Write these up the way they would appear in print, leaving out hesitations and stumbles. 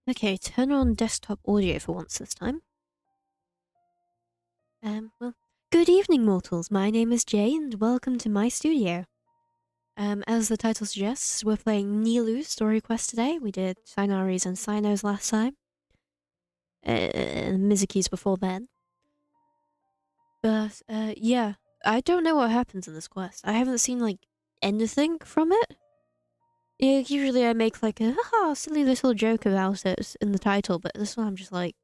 Okay, turn on desktop audio for once this time. Well, good evening, mortals. My name is Jay, and welcome to my studio. As the title suggests, we're playing Nilous Story Quest today. We did Signaries and Sinos last time. Mizuki's before then. But, yeah. I don't know what happens in this quest. I haven't seen, like, anything from it. Yeah, usually I make, like, a haha, silly little joke about it in the title, but this one I'm just like,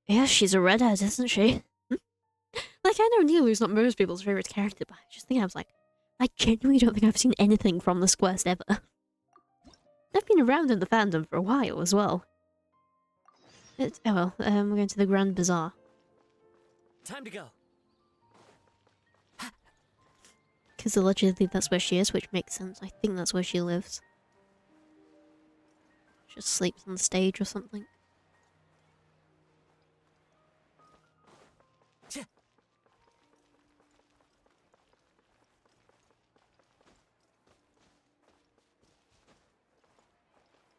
yeah, she's a redhead, isn't she? Like, I know Nilou's not most people's favourite character, but I was like, I genuinely don't think I've seen anything from this quest ever. I've been around in the fandom for a while as well. Oh well, we're going to the Grand Bazaar. Time to go. Because allegedly that's where she is, which makes sense. I think that's where she lives. She just sleeps on the stage or something.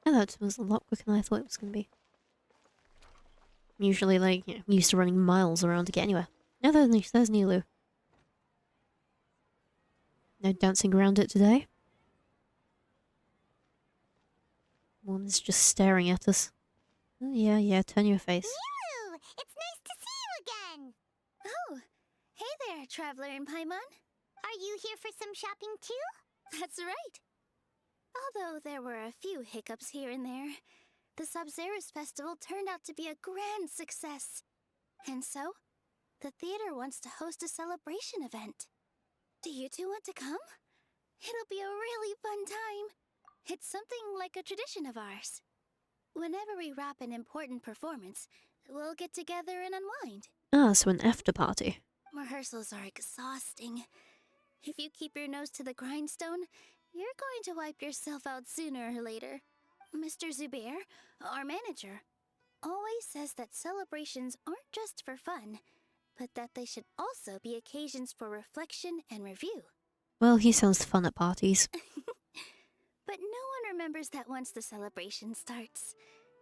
Oh, that was a lot quicker than I thought it was going to be. I'm usually, like, you know, used to running miles around to get anywhere. No, there's Nilou. No dancing around it today. One's just staring at us. Oh, yeah, turn your face. Nilou! It's nice to see you again! Oh, hey there, Traveler in Paimon. Are you here for some shopping too? That's right. Although there were a few hiccups here and there, the Sub-Zerus Festival turned out to be a grand success. And so, the theater wants to host a celebration event. Do you two want to come? It'll be a really fun time. It's something like a tradition of ours. Whenever we wrap an important performance, we'll get together and unwind. Ah, so an after party. Rehearsals are exhausting. If you keep your nose to the grindstone, you're going to wipe yourself out sooner or later. Mr. Zubair, our manager, always says that celebrations aren't just for fun, but that they should also be occasions for reflection and review. Well, he sounds fun at parties. But no one remembers that once the celebration starts.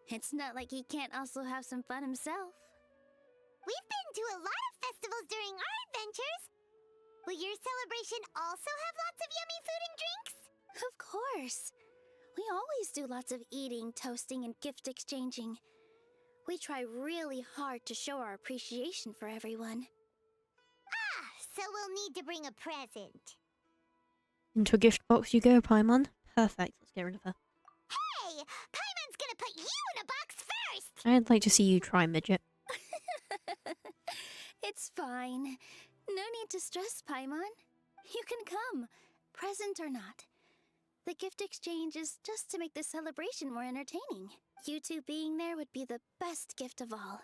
It's not like he can't also have some fun himself. We've been to a lot of festivals during our adventures. Will your celebration also have lots of yummy food and drinks? Of course. We always do lots of eating, toasting, and gift exchanging. We try really hard to show our appreciation for everyone. Ah, so we'll need to bring a present. Into a gift box you go, Paimon. Perfect, let's get rid of her. Hey! Paimon's gonna put you in a box first! I'd like to see you try, midget. It's fine. No need to stress, Paimon. You can come, present or not. The gift exchange is just to make the celebration more entertaining. You two being there would be the best gift of all.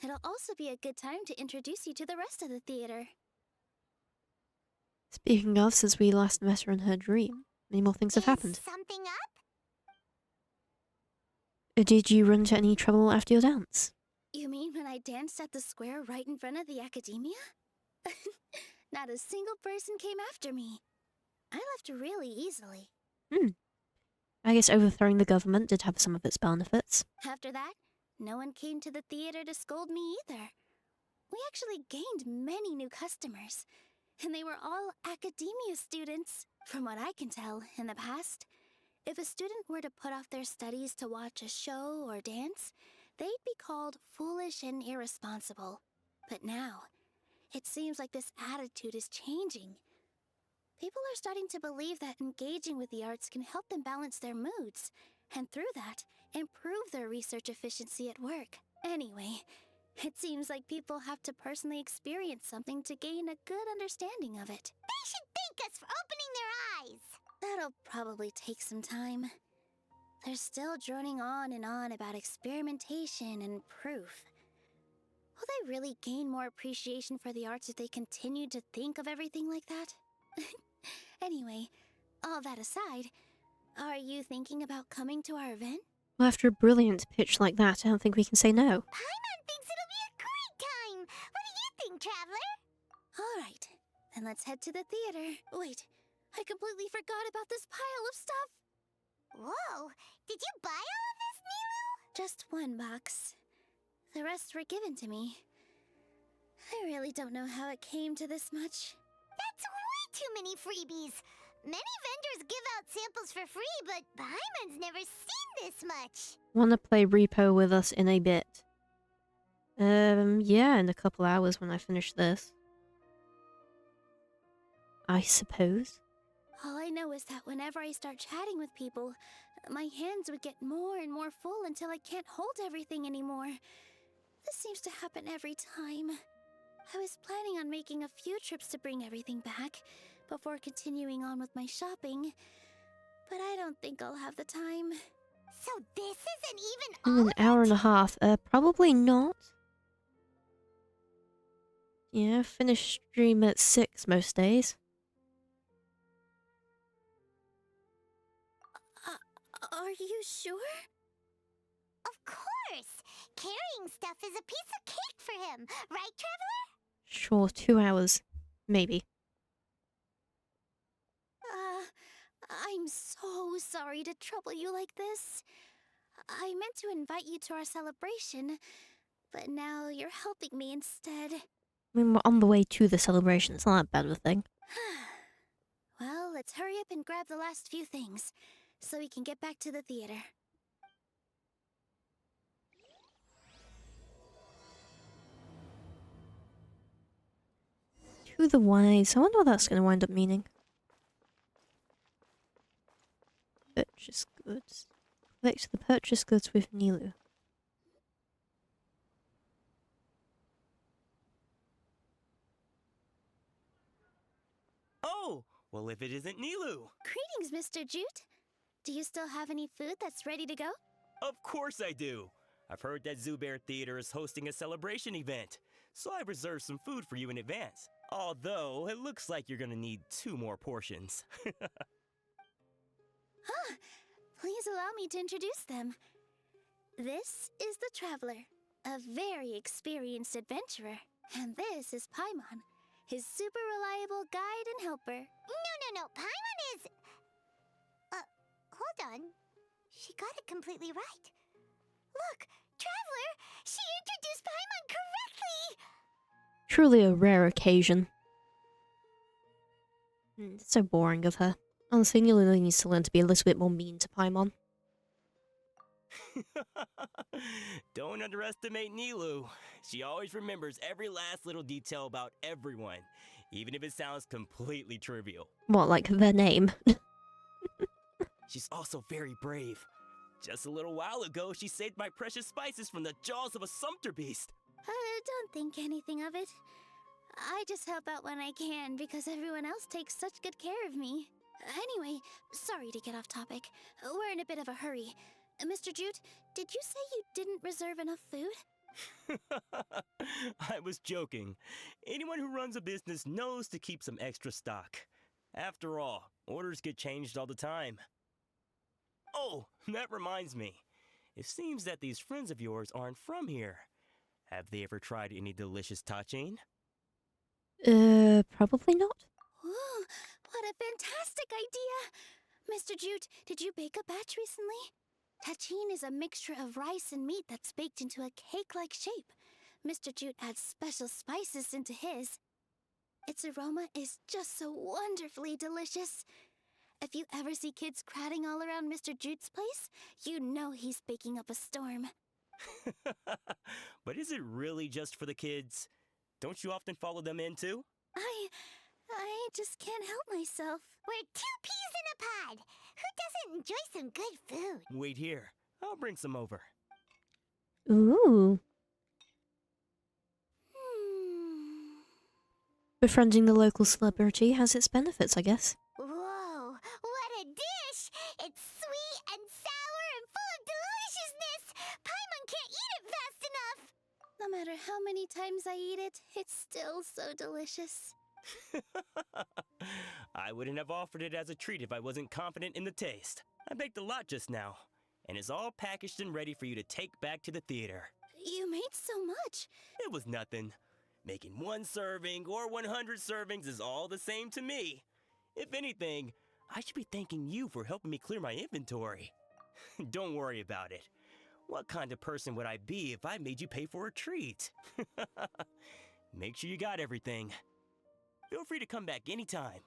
It'll also be a good time to introduce you to the rest of the theater. Speaking of, since we last met her in her dream, many more things have happened. Something up? Did you run into any trouble after your dance? You mean when I danced at the square right in front of the academia? Not a single person came after me. I left really easily. I guess overthrowing the government did have some of its benefits. After that, no one came to the theater to scold me either. We actually gained many new customers, and they were all academia students. From what I can tell, in the past, if a student were to put off their studies to watch a show or dance, they'd be called foolish and irresponsible. But now, it seems like this attitude is changing. People are starting to believe that engaging with the arts can help them balance their moods, and through that, improve their research efficiency at work. Anyway, it seems like people have to personally experience something to gain a good understanding of it. They should thank us for opening their eyes! That'll probably take some time. They're still droning on and on about experimentation and proof. Will they really gain more appreciation for the arts if they continue to think of everything like that? Anyway, all that aside, are you thinking about coming to our event? Well, after a brilliant pitch like that, I don't think we can say no. Paimon thinks it'll be a great time! What do you think, Traveler? Alright, then let's head to the theater. Wait, I completely forgot about this pile of stuff! Whoa, did you buy all of this Nilou? Just one box. The rest were given to me. I really don't know how it came to this much. That's way too many freebies. Many vendors give out samples for free, but Paimon's never seen this much. Wanna play Repo with us in a bit? Yeah, in a couple hours when I finish this. I suppose. All I know is that whenever I start chatting with people, my hands would get more and more full until I can't hold everything anymore. This seems to happen every time. I was planning on making a few trips to bring everything back before continuing on with my shopping, but I don't think I'll have the time. So this isn't even In all an hour and a half. Probably not. Yeah, finish stream at 6 most days. Are you sure? Of course! Carrying stuff is a piece of cake for him, right, Traveler? Sure, 2 hours. Maybe. I'm so sorry to trouble you like this. I meant to invite you to our celebration, but now you're helping me instead. I mean, we're on the way to the celebration. It's not that bad of a thing. Well, let's hurry up and grab the last few things, so we can get back to the theater. To the wise. I wonder what that's going to wind up meaning. Purchase goods. Collect the purchase goods with Nilous. Oh, well, if it isn't Nilous. Greetings, Mr. Jute. Do you still have any food that's ready to go? Of course I do. I've heard that Zubair Theater is hosting a celebration event, so I reserved some food for you in advance. Although, it looks like you're gonna need 2 more portions. Please allow me to introduce them. This is the Traveler, a very experienced adventurer. And this is Paimon, his super reliable guide and helper. No, Paimon is... hold on. She got it completely right. Look, Traveler, she introduced Paimon correctly! Truly a rare occasion. It's so boring of her. Honestly, Nilous needs to learn to be a little bit more mean to Paimon. Don't underestimate Nilous. She always remembers every last little detail about everyone, even if it sounds completely trivial. What, like their name? She's also very brave. Just a little while ago, she saved my precious spices from the jaws of a sumpter beast. Don't think anything of it. I just help out when I can because everyone else takes such good care of me. Anyway, sorry to get off topic. We're in a bit of a hurry. Mr. Jute, did you say you didn't reserve enough food? I was joking. Anyone who runs a business knows to keep some extra stock. After all, orders get changed all the time. Oh, that reminds me. It seems that these friends of yours aren't from here. Have they ever tried any delicious tachin? Probably not. Ooh, what a fantastic idea! Mr. Jute, did you bake a batch recently? Tachin is a mixture of rice and meat that's baked into a cake-like shape. Mr. Jute adds special spices into his. Its aroma is just so wonderfully delicious. If you ever see kids crowding all around Mr. Jute's place, you know he's baking up a storm. But is it really just for the kids? Don't you often follow them in too? I just can't help myself. We're 2 peas in a pod. Who doesn't enjoy some good food? Wait here. I'll bring some over. Ooh. Befriending the local celebrity has its benefits, I guess. Whoa, what a dish! It's sweet and sour and full of deliciousness! Paimon can't eat it fast enough! No matter how many times I eat it, it's still so delicious. I wouldn't have offered it as a treat if I wasn't confident in the taste. I baked a lot just now, and it's all packaged and ready for you to take back to the theater. You made so much. It was nothing. Making 1 serving or 100 servings is all the same to me. If anything, I should be thanking you for helping me clear my inventory. Don't worry about it. What kind of person would I be if I made you pay for a treat? Make sure you got everything. Feel free to come back anytime.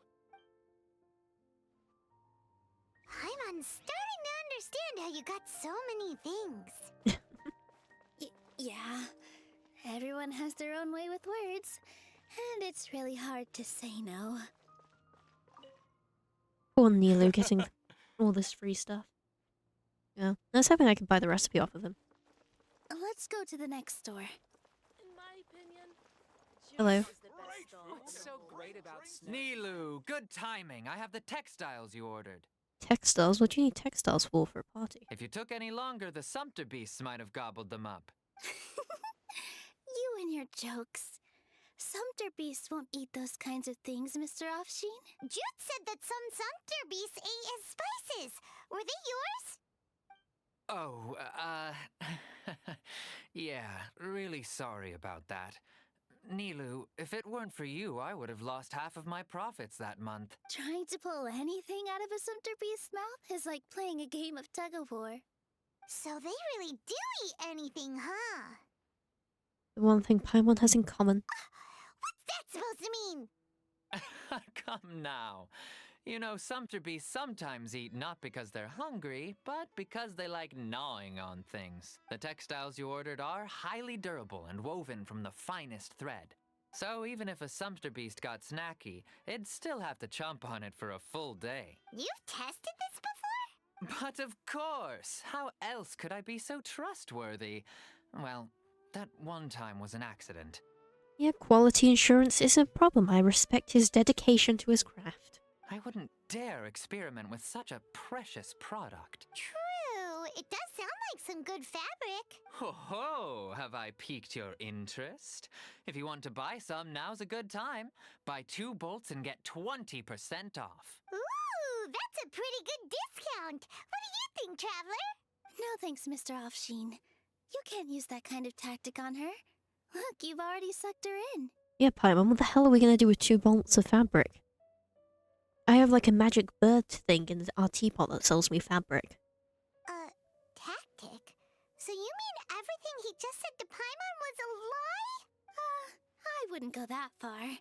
I'm starting to understand how you got so many things. Yeah, everyone has their own way with words, and it's really hard to say no. Poor Nilo getting all this free stuff. Yeah, I was hoping I could buy the recipe off of him. Let's go to the next store. In my opinion, Hello. is the best stall. What's so great about Nilu, good timing. I have the textiles you ordered. Textiles? What do you need textiles for a party? If you took any longer, the Sumpter beasts might have gobbled them up. You and your jokes. Sumpter beasts won't eat those kinds of things, Mr. Offsheen. Jude said that some Sumpter beasts ate his spices. Were they yours? Oh, yeah, really sorry about that. Nilu, if it weren't for you, I would have lost half of my profits that month. Trying to pull anything out of a Sumpter beast's mouth is like playing a game of tug-of-war. So they really do eat anything, huh? The one thing Paimon has in common. What's that supposed to mean? Come now. You know, Sumpter beasts sometimes eat not because they're hungry, but because they like gnawing on things. The textiles you ordered are highly durable and woven from the finest thread. So even if a Sumpter beast got snacky, it'd still have to chomp on it for a full day. You've tested this before? But of course! How else could I be so trustworthy? Well, that one time was an accident. Yeah, quality insurance is a problem. I respect his dedication to his craft. I wouldn't dare experiment with such a precious product. True. It does sound like some good fabric. Ho ho! Have I piqued your interest? If you want to buy some, now's a good time. Buy 2 bolts and get 20% off. Ooh, that's a pretty good discount. What do you think, Traveler? No thanks, Mr. Offsheen. You can't use that kind of tactic on her. Look, you've already sucked her in. Yeah, Paimon, what the hell are we gonna do with 2 bolts of fabric? I have like a magic bird thing in our teapot that sells me fabric. Tactic? So you mean everything he just said to Paimon was a lie? I wouldn't go that far.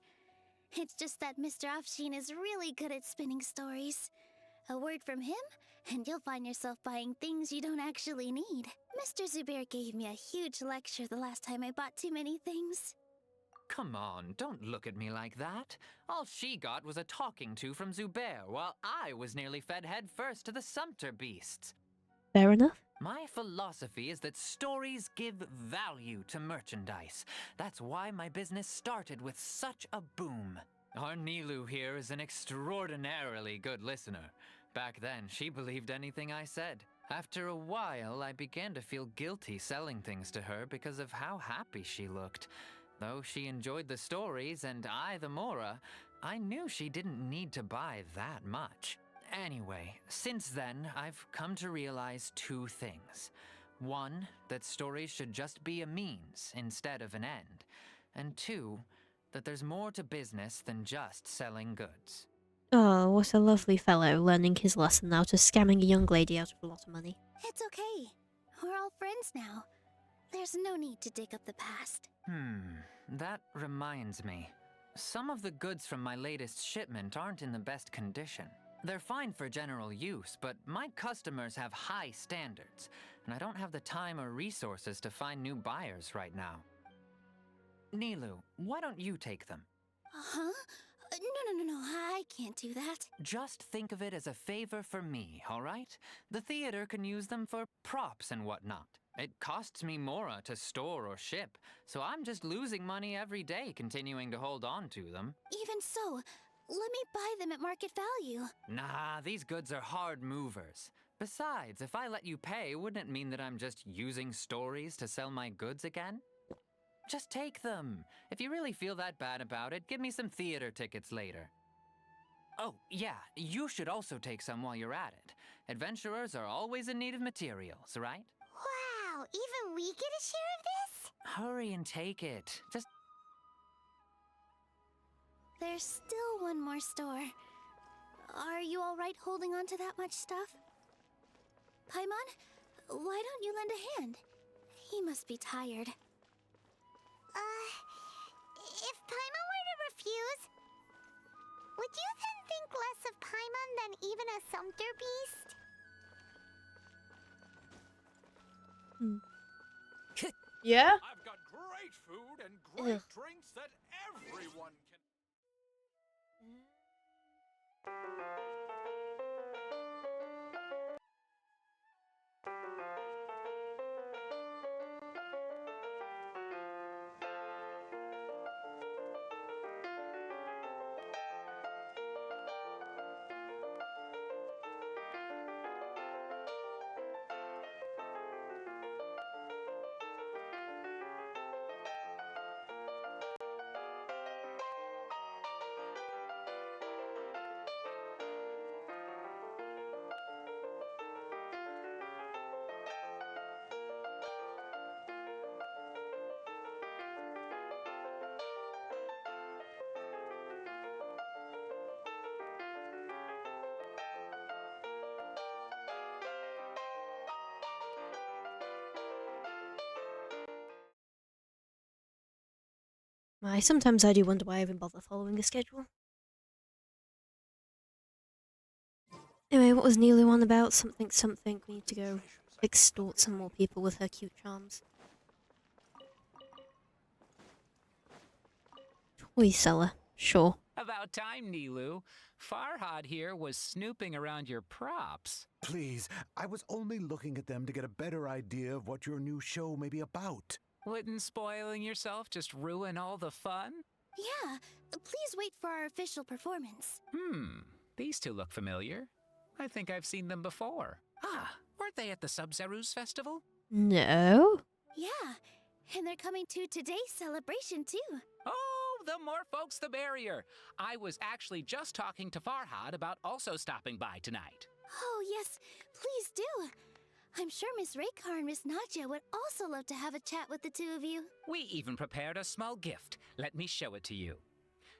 It's just that Mr. Offsheen is really good at spinning stories. A word from him, and you'll find yourself buying things you don't actually need. Mr. Zubair gave me a huge lecture the last time I bought too many things. Come on, don't look at me like that. All she got was a talking to from Zubair, while I was nearly fed head first to the Sumpter beasts. Fair enough. My philosophy is that stories give value to merchandise. That's why my business started with such a boom. Our Nilu here is an extraordinarily good listener. Back then, she believed anything I said. After a while, I began to feel guilty selling things to her because of how happy she looked. Though she enjoyed the stories and I the Mora, I knew she didn't need to buy that much. Anyway, since then, I've come to realize 2 things. 1, that stories should just be a means instead of an end. And 2, that there's more to business than just selling goods. Oh, what a lovely fellow, learning his lesson now to scamming a young lady out of a lot of money. It's okay. We're all friends now. There's no need to dig up the past. That reminds me. Some of the goods from my latest shipment aren't in the best condition. They're fine for general use, but my customers have high standards, and I don't have the time or resources to find new buyers right now. Nilu, why don't you take them? Huh? No, I can't do that. Just think of it as a favor for me, all right? The theater can use them for props and whatnot. It costs me Mora to store or ship, so I'm just losing money every day continuing to hold on to them. Even so, let me buy them at market value. Nah, these goods are hard movers. Besides, if I let you pay, wouldn't it mean that I'm just using stories to sell my goods again? Just take them. If you really feel that bad about it, give me some theater tickets later. Oh, yeah, you should also take some while you're at it. Adventurers are always in need of materials, right? Wow, even we get a share of this? Hurry and take it. Just... There's still one more store. Are you all right holding on to that much stuff? Paimon, why don't you lend a hand? He must be tired. If Paimon were to refuse, would you then think less of Paimon than even a sumpter beast? Yeah? I've got great food and great Ugh. drinks that everyone can. Sometimes I do wonder why I even bother following a schedule. Anyway, what was Nilous on about? Something, something. We need to go extort some more people with her cute charms. Toy seller, sure. About time, Nilous. Farhad here was snooping around your props. Please, I was only looking at them to get a better idea of what your new show may be about. Wouldn't spoiling yourself just ruin all the fun? Yeah, please wait for our official performance. These two look familiar. I think I've seen them before. Ah, weren't they at the Sub-Zerus festival? No? Yeah, and they're coming to today's celebration too. Oh, the more folks the merrier. I was actually just talking to Farhad about also stopping by tonight. Oh yes, please do. I'm sure Miss Raykar and Miss Nadja would also love to have a chat with the two of you. We even prepared a small gift. Let me show it to you.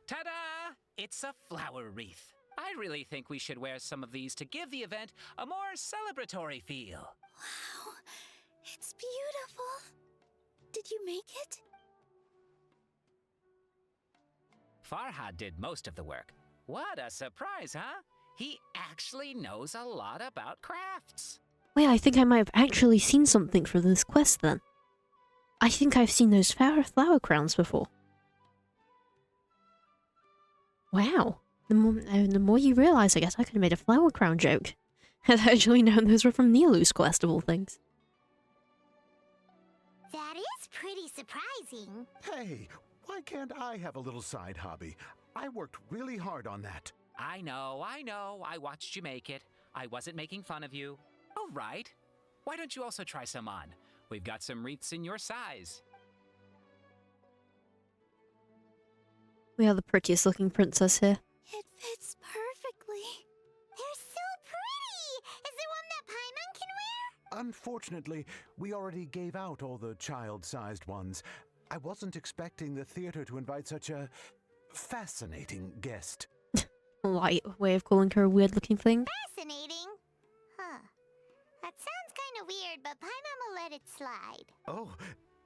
Ta-da! It's a flower wreath. I really think we should wear some of these to give the event a more celebratory feel. Wow, it's beautiful. Did you make it? Farhad did most of the work. What a surprise, huh? He actually knows a lot about crafts. Wait, I think I might have actually seen something for this quest then. I think I've seen those flower crowns before. Wow. The more you realize, I guess I could have made a flower crown joke. I'd actually known those were from Nilous' quest of all things. That is pretty surprising. Hey, why can't I have a little side hobby? I worked really hard on that. I know. I watched you make it. I wasn't making fun of you. All right. Why don't you also try some on? We've got some wreaths in your size. We are the prettiest looking princess here. It fits perfectly. They're so pretty! Is there one that Paimon can wear? Unfortunately, we already gave out all the child-sized ones. I wasn't expecting the theater to invite such a fascinating guest. Light way of calling her a weird looking thing. Fascinating. Huh. That sounds kind of weird, but Paimon will let it slide. Oh,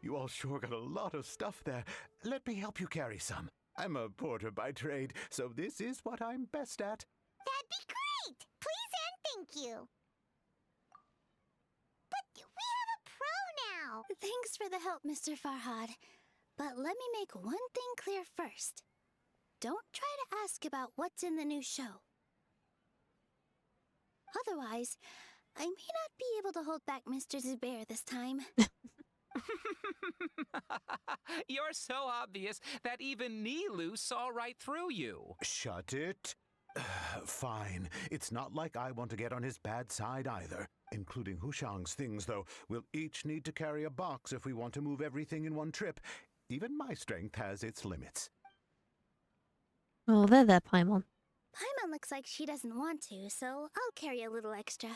you all sure got a lot of stuff there. Let me help you carry some. I'm a porter by trade, so this is what I'm best at. That'd be great! Please and thank you. But we have a pro now. Thanks for the help, Mr. Farhad. But let me make one thing clear first. Don't try to ask about what's in the new show. Otherwise, I may not be able to hold back Mr. Zubair this time. You're so obvious that even Nilous saw right through you. Shut it. Fine. It's not like I want to get on his bad side either. Including Hushang's things, though. We'll each need to carry a box if we want to move everything in one trip. Even my strength has its limits. Oh, there, Paimon. Paimon looks like she doesn't want to, so I'll carry a little extra.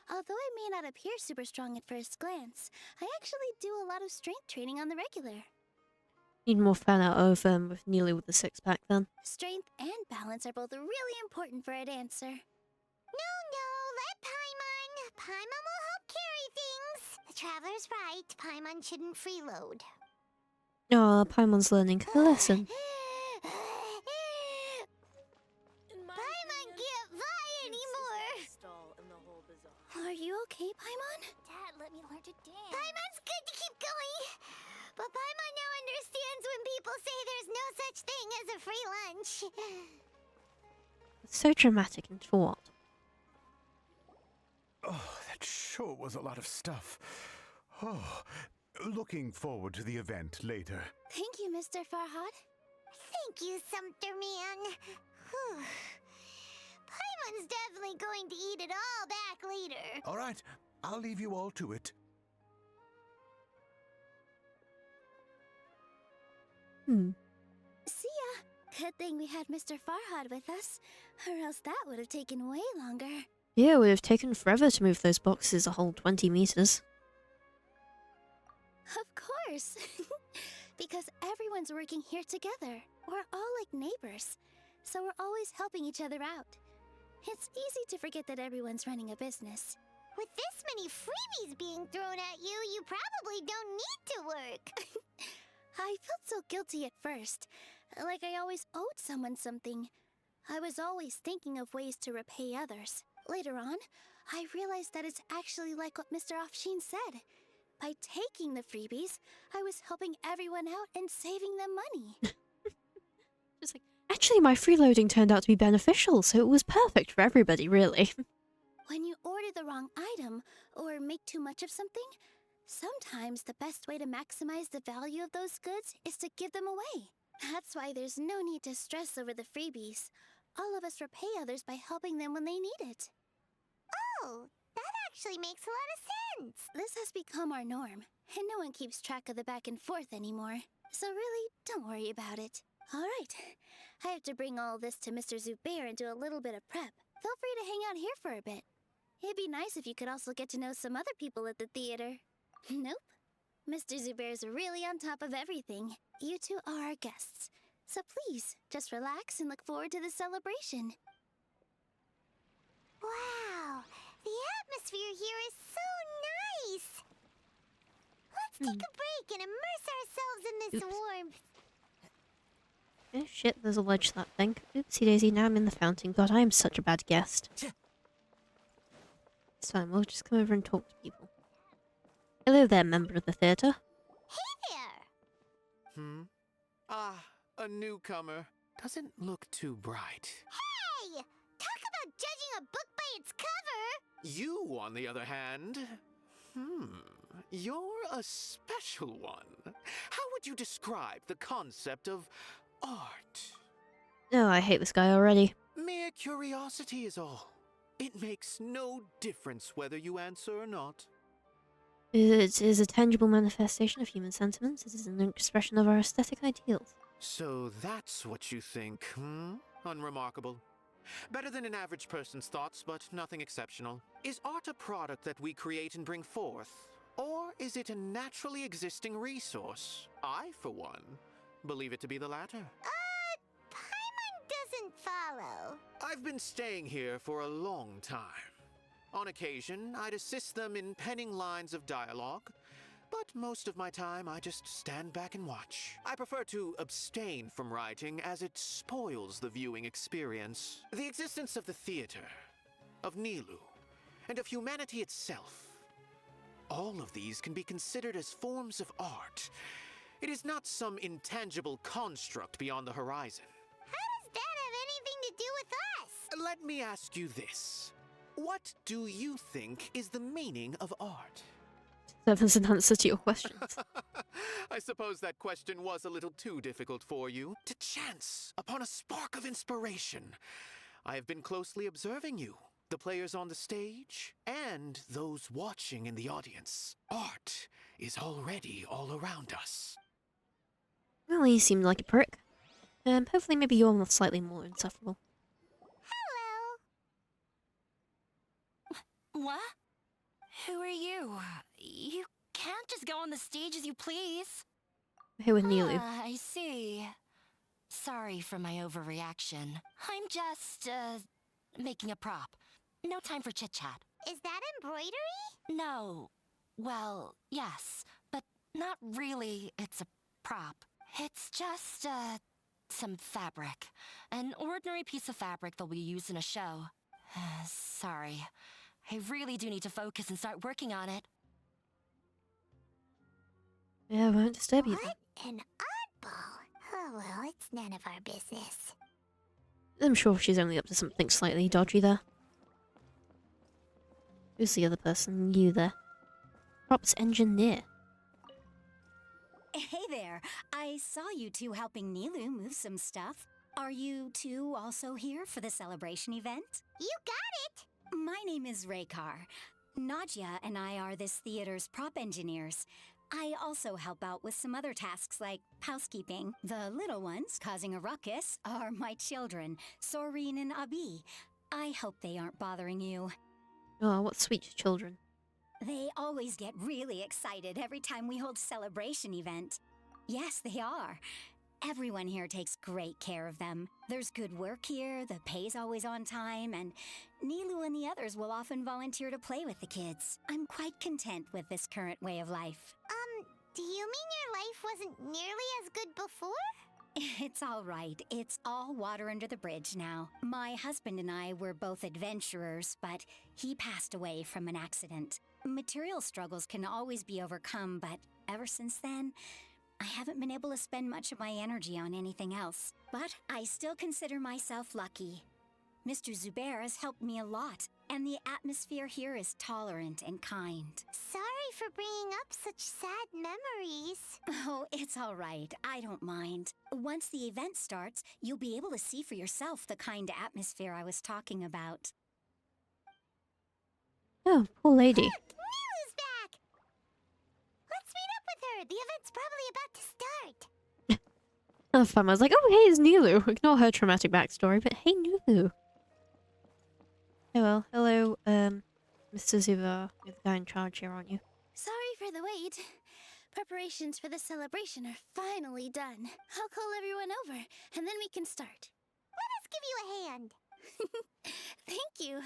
Although I may not appear super strong at first glance, I actually do a lot of strength training on the regular. Need more fan out of with Nilous with the six-pack then. Strength and balance are both really important for a dancer. No, let Paimon. Paimon will help Traveler's right. Paimon shouldn't freeload. Oh, Paimon's learning a lesson. In my Paimon opinion, can't fly Nilous is the anymore. best stall in the whole bazaar. Are you okay, Paimon? Dad, let me learn to dance. Paimon's good to keep going. But Paimon now understands when people say there's no such thing as a free lunch. So dramatic, and for what? Oh, that sure was a lot of stuff. Oh, looking forward to the event later. Thank you, Mr. Farhad. Thank you, Sumpter Man. Whew. Paimon's definitely going to eat it all back later. All right, I'll leave you all to it. See ya. Good thing we had Mr. Farhad with us, or else that would have taken way longer. Yeah, it would have taken forever to move those boxes a whole 20 meters. Of course. Because everyone's working here together. We're all like neighbors, so we're always helping each other out. It's easy to forget that everyone's running a business. With this many freebies being thrown at you, you probably don't need to work. I felt so guilty at first, like I always owed someone something. I was always thinking of ways to repay others. Later on, I realized that it's actually like what Mr. Afshin said. By taking the freebies, I was helping everyone out and saving them money. Just like, actually, my freeloading turned out to be beneficial, so it was perfect for everybody, really. When you order the wrong item or make too much of something, sometimes the best way to maximize the value of those goods is to give them away. That's why there's no need to stress over the freebies. All of us repay others by helping them when they need it. Oh, that actually makes a lot of sense. This has become our norm, and no one keeps track of the back and forth anymore. So really, don't worry about it. All right, I have to bring all this to Mr. Zubair and do a little bit of prep. Feel free to hang out here for a bit. It'd be nice if you could also get to know some other people at the theater. Nope. Mr. Zubair's really on top of everything. You two are our guests. So please, just relax and look forward to the celebration. Wow, the atmosphere here is so nice. Let's take a break and immerse ourselves in this Oops. warmth. Oh shit, there's a ledge to that thing. Oopsie daisy, now I'm in the fountain. God, I am such a bad guest. It's fine, we'll just come over and talk to people. Hello there, member of the theatre. Hey there. Ah, a newcomer. Doesn't look too bright. Hey, talk about judging a book by its cover. You, on the other hand, you're a special one. How would you describe the concept of art? Oh, I hate this guy already. Mere curiosity is all. It makes no difference whether you answer or not. It is a tangible manifestation of human sentiments. It is an expression of our aesthetic ideals. So that's what you think, Unremarkable. Better than an average person's thoughts, but nothing exceptional. Is art a product that we create and bring forth? Or is it a naturally existing resource? I, for one, believe it to be the latter. Paimon doesn't follow. I've been staying here for a long time. On occasion, I'd assist them in penning lines of dialogue, but most of my time I just stand back and watch. I prefer to abstain from writing as it spoils the viewing experience. The existence of the theater, of Nilous, and of humanity itself. All of these can be considered as forms of art. It is not some intangible construct beyond the horizon. How does that have anything to do with us? Let me ask you this. What do you think is the meaning of art? That is an answer to your questions. I suppose that question was a little too difficult for you. To chance upon a spark of inspiration. I have been closely observing you, the players on the stage, and those watching in the audience. Art is already all around us. Well, he seemed like a prick. Hopefully maybe you're slightly more insufferable. Hello. What? Who are you? You can't just go on the stage as you please. Here with Nilous. I see. Sorry for my overreaction. I'm just, making a prop. No time for chit-chat. Is that embroidery? No. Well, yes, but not really. It's a prop. It's just, some fabric. An ordinary piece of fabric that'll be used in a show. Sorry. I really do need to focus and start working on it. Yeah, I won't disturb you What an oddball. Oh well, it's none of our business. then. I'm sure she's only up to something slightly dodgy there. Who's the other person? You there. Props engineer. Hey there. I saw you two helping Nilou move some stuff. Are you two also here for the celebration event? You got it! My name is Raykar. Nadia and I are this theater's prop engineers. I also help out with some other tasks like housekeeping. The little ones causing a ruckus are my children, Soreen and Abi. I hope they aren't bothering you. Oh, what sweet children. They always get really excited every time we hold a celebration event. Yes, they are. Everyone here takes great care of them. There's good work here, the pay's always on time, and Nilou and the others will often volunteer to play with the kids. I'm quite content with this current way of life. Do you mean your life wasn't nearly as good before? It's all right. It's all water under the bridge now. My husband and I were both adventurers, but he passed away from an accident. Material struggles can always be overcome, but ever since then, I haven't been able to spend much of my energy on anything else. But I still consider myself lucky. Mr. Zubair has helped me a lot, and the atmosphere here is tolerant and kind. Sorry for bringing up such sad memories. Oh, it's all right. I don't mind. Once the event starts, you'll be able to see for yourself the kind of atmosphere I was talking about. Oh, poor lady. Nilou's back! Let's meet up with her. The event's probably about to start. Oh, fun. I was like, oh, hey, it's Nilou. Ignore her traumatic backstory, but hey, Nilou. Oh well, hello, Mr. Zubair. You're the guy in charge here, aren't you? Sorry for the wait. Preparations for the celebration are finally done. I'll call everyone over, and then we can start. Let us give you a hand. Thank you.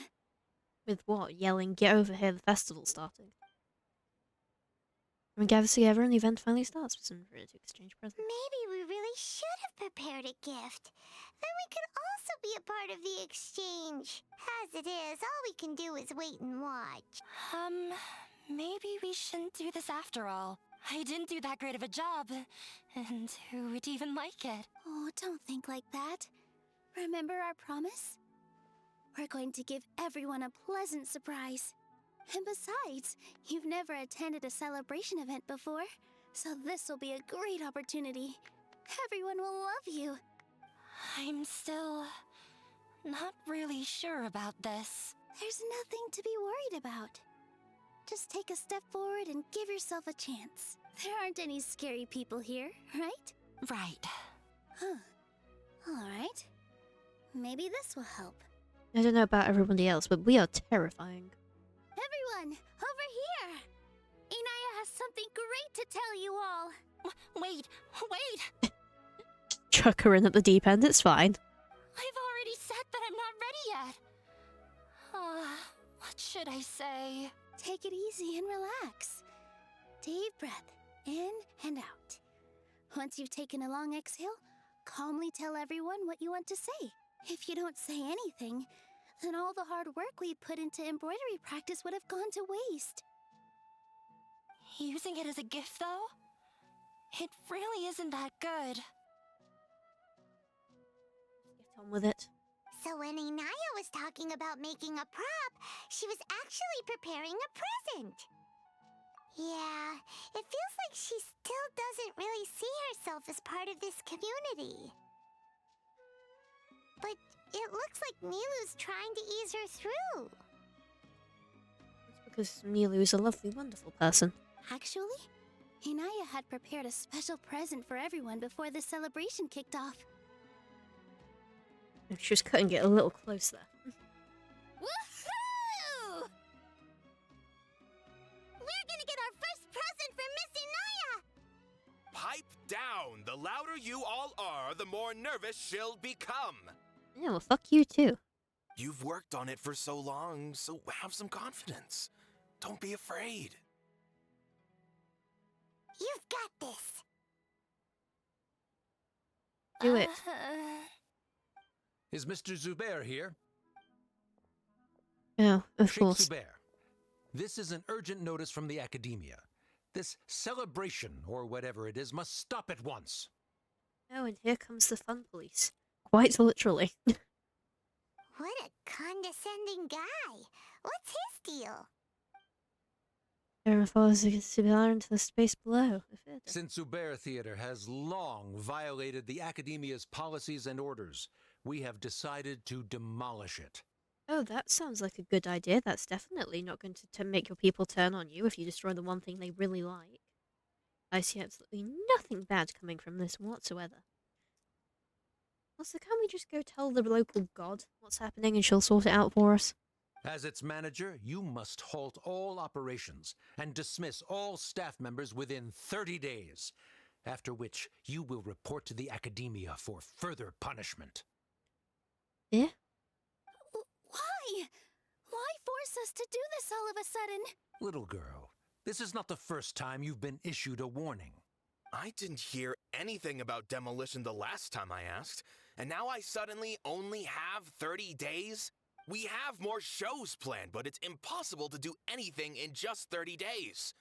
With what? Yelling, get over here, the festival's starting. We gather together and the event finally starts. We're soon ready to exchange presents. Maybe we really should have prepared a gift. Then we could also be a part of the exchange. As it is, all we can do is wait and watch. Maybe we shouldn't do this after all. I didn't do that great of a job. And who would even like it? Oh, don't think like that. Remember our promise? We're going to give everyone a pleasant surprise. And besides, you've never attended a celebration event before, so this will be a great opportunity. Everyone will love you. I'm still not really sure about this. There's nothing to be worried about. Just take a step forward and give yourself a chance. There aren't any scary people here, right? Right. Huh. All right. Maybe this will help. I don't know about everybody else, but we are terrifying. Everyone, over here! Inaya has something great to tell you all. Wait! Chuck her in at the deep end, it's fine. I've already said that I'm not ready yet. What should I say? Take it easy and relax. Deep breath, in and out. Once you've taken a long exhale, calmly tell everyone what you want to say. If you don't say anything, then all the hard work we put into embroidery practice would have gone to waste. Using it as a gift, though? It really isn't that good. Get on with it. So when Inaya was talking about making a prop, she was actually preparing a present. Yeah, it feels like she still doesn't really see herself as part of this community. But it looks like Nilou's trying to ease her through. It's because Nilou is a lovely, wonderful person. Actually, Inaya had prepared a special present for everyone before the celebration kicked off. She was cutting it a little closer. Woohoo! We're gonna get our first present for Miss Inaya! Pipe down! The louder you all are, the more nervous she'll become. Yeah, well, fuck you too. You've worked on it for so long, so have some confidence. Don't be afraid. You've got this. Do it. Is Mr. Zubair here? Oh, of Sheikh course. Zubair, this is an urgent notice from the Academia. This celebration, or whatever it is, must stop at once. Oh, and here comes the fun police. Quite literally. What a condescending guy. What's his deal? There follows Sibilla into the space below. Since Zubair Theater has long violated the Academia's policies and orders, we have decided to demolish it. Oh, that sounds like a good idea. That's definitely not going to make your people turn on you if you destroy the one thing they really like. I see absolutely nothing bad coming from this whatsoever. Also, can't we just go tell the local god what's happening and she'll sort it out for us? As its manager, you must halt all operations and dismiss all staff members within 30 days, after which you will report to the Academia for further punishment. Yeah? Why? Why force us to do this all of a sudden? Little girl, this is not the first time you've been issued a warning. I didn't hear anything about demolition the last time I asked, and now I suddenly only have 30 days? We have more shows planned, but it's impossible to do anything in just 30 days.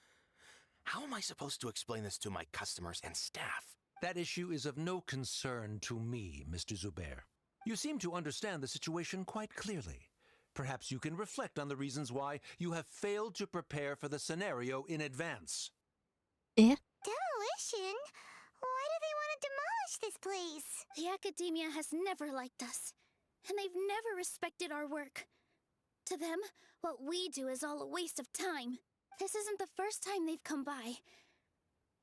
How am I supposed to explain this to my customers and staff? That issue is of no concern to me, Mr. Zubair. You seem to understand the situation quite clearly. Perhaps you can reflect on the reasons why you have failed to prepare for the scenario in advance. Yeah? Demolition? Why do they want to demolish this place? The Academia has never liked us, and they've never respected our work. To them, what we do is all a waste of time. This isn't the first time they've come by.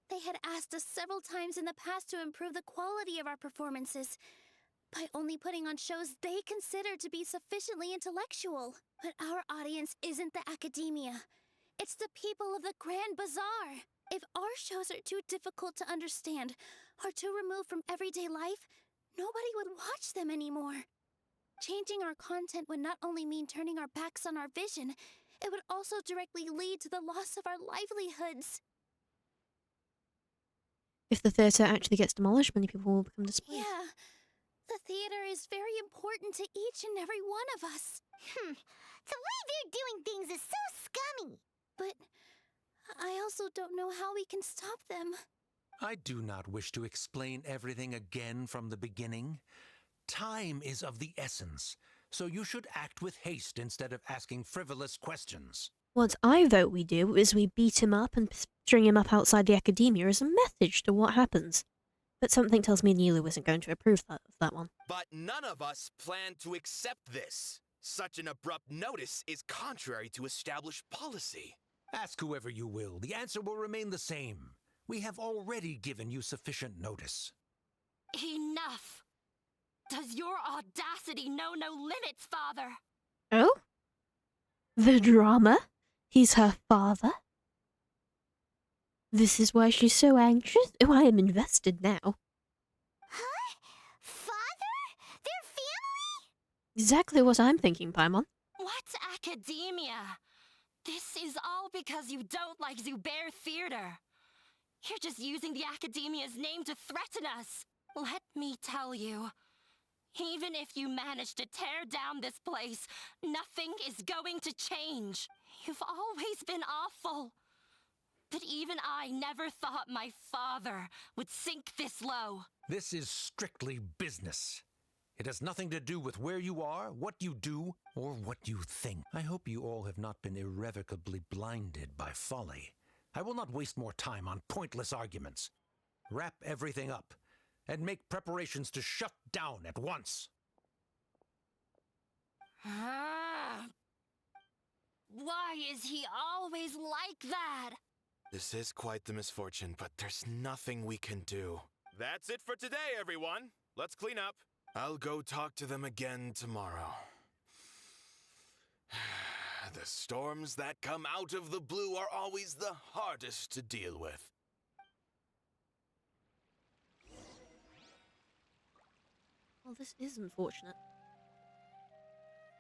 They had asked us several times in the past to improve the quality of our performances by only putting on shows they consider to be sufficiently intellectual. But our audience isn't the Academia. It's the people of the Grand Bazaar. If our shows are too difficult to understand or too removed from everyday life, nobody would watch them anymore. Changing our content would not only mean turning our backs on our vision, it would also directly lead to the loss of our livelihoods. If the theatre actually gets demolished, many people will become displaced. Yeah, the theater is very important to each and every one of us. The way they're doing things is so scummy. But I also don't know how we can stop them. I do not wish to explain everything again from the beginning. Time is of the essence, so you should act with haste instead of asking frivolous questions. What I vote we do is we beat him up and string him up outside the Academia as a message to what happens. But something tells me Nilous isn't going to approve of that one. But none of us plan to accept this. Such an abrupt notice is contrary to established policy. Ask whoever you will. The answer will remain the same. We have already given you sufficient notice. Enough! Does your audacity know no limits, Father? Oh? The drama? He's her father? This is why she's so anxious? Oh, I am invested now. Huh? Father? Their family? Exactly what I'm thinking, Paimon. What Academia? This is all because you don't like Zubair Theater. You're just using the Academia's name to threaten us. Let me tell you, even if you manage to tear down this place, nothing is going to change. You've always been awful. But even I never thought my father would sink this low. This is strictly business. It has nothing to do with where you are, what you do, or what you think. I hope you all have not been irrevocably blinded by folly. I will not waste more time on pointless arguments. Wrap everything up and make preparations to shut down at once. Why is he always like that? This is quite the misfortune, but there's nothing we can do. That's it for today, everyone. Let's clean up. I'll go talk to them again tomorrow. The storms that come out of the blue are always the hardest to deal with. Well, this is unfortunate.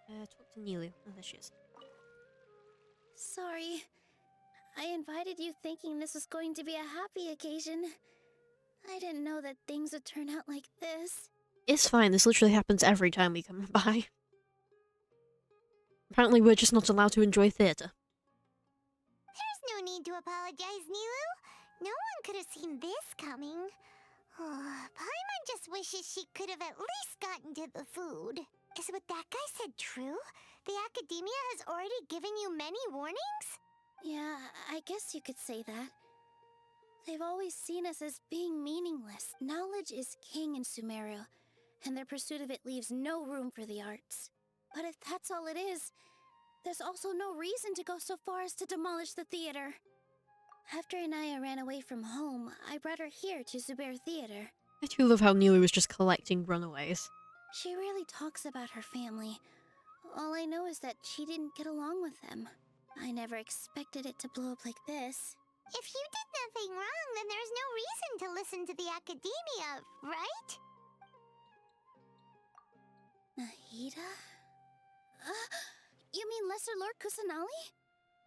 Talk to Nilous. Oh, there she is. Sorry. I invited you thinking this was going to be a happy occasion. I didn't know that things would turn out like this. It's fine, this literally happens every time we come by. Apparently we're just not allowed to enjoy theatre. There's no need to apologize, Nilou. No one could have seen this coming. Paimon just wishes she could have at least gotten to the food. Is what that guy said true? The academia has already given you many warnings? Yeah, I guess you could say that. They've always seen us as being meaningless. Knowledge is king in Sumeru, and their pursuit of it leaves no room for the arts. But if that's all it is, there's also no reason to go so far as to demolish the theater. After Inaya ran away from home, I brought her here to Zubair Theater. I do love how Nilou was just collecting runaways. She really talks about her family. All I know is that she didn't get along with them. I never expected it to blow up like this. If you did nothing wrong, then there's no reason to listen to the academia, right? Nahida? You mean Lesser Lord Kusanali?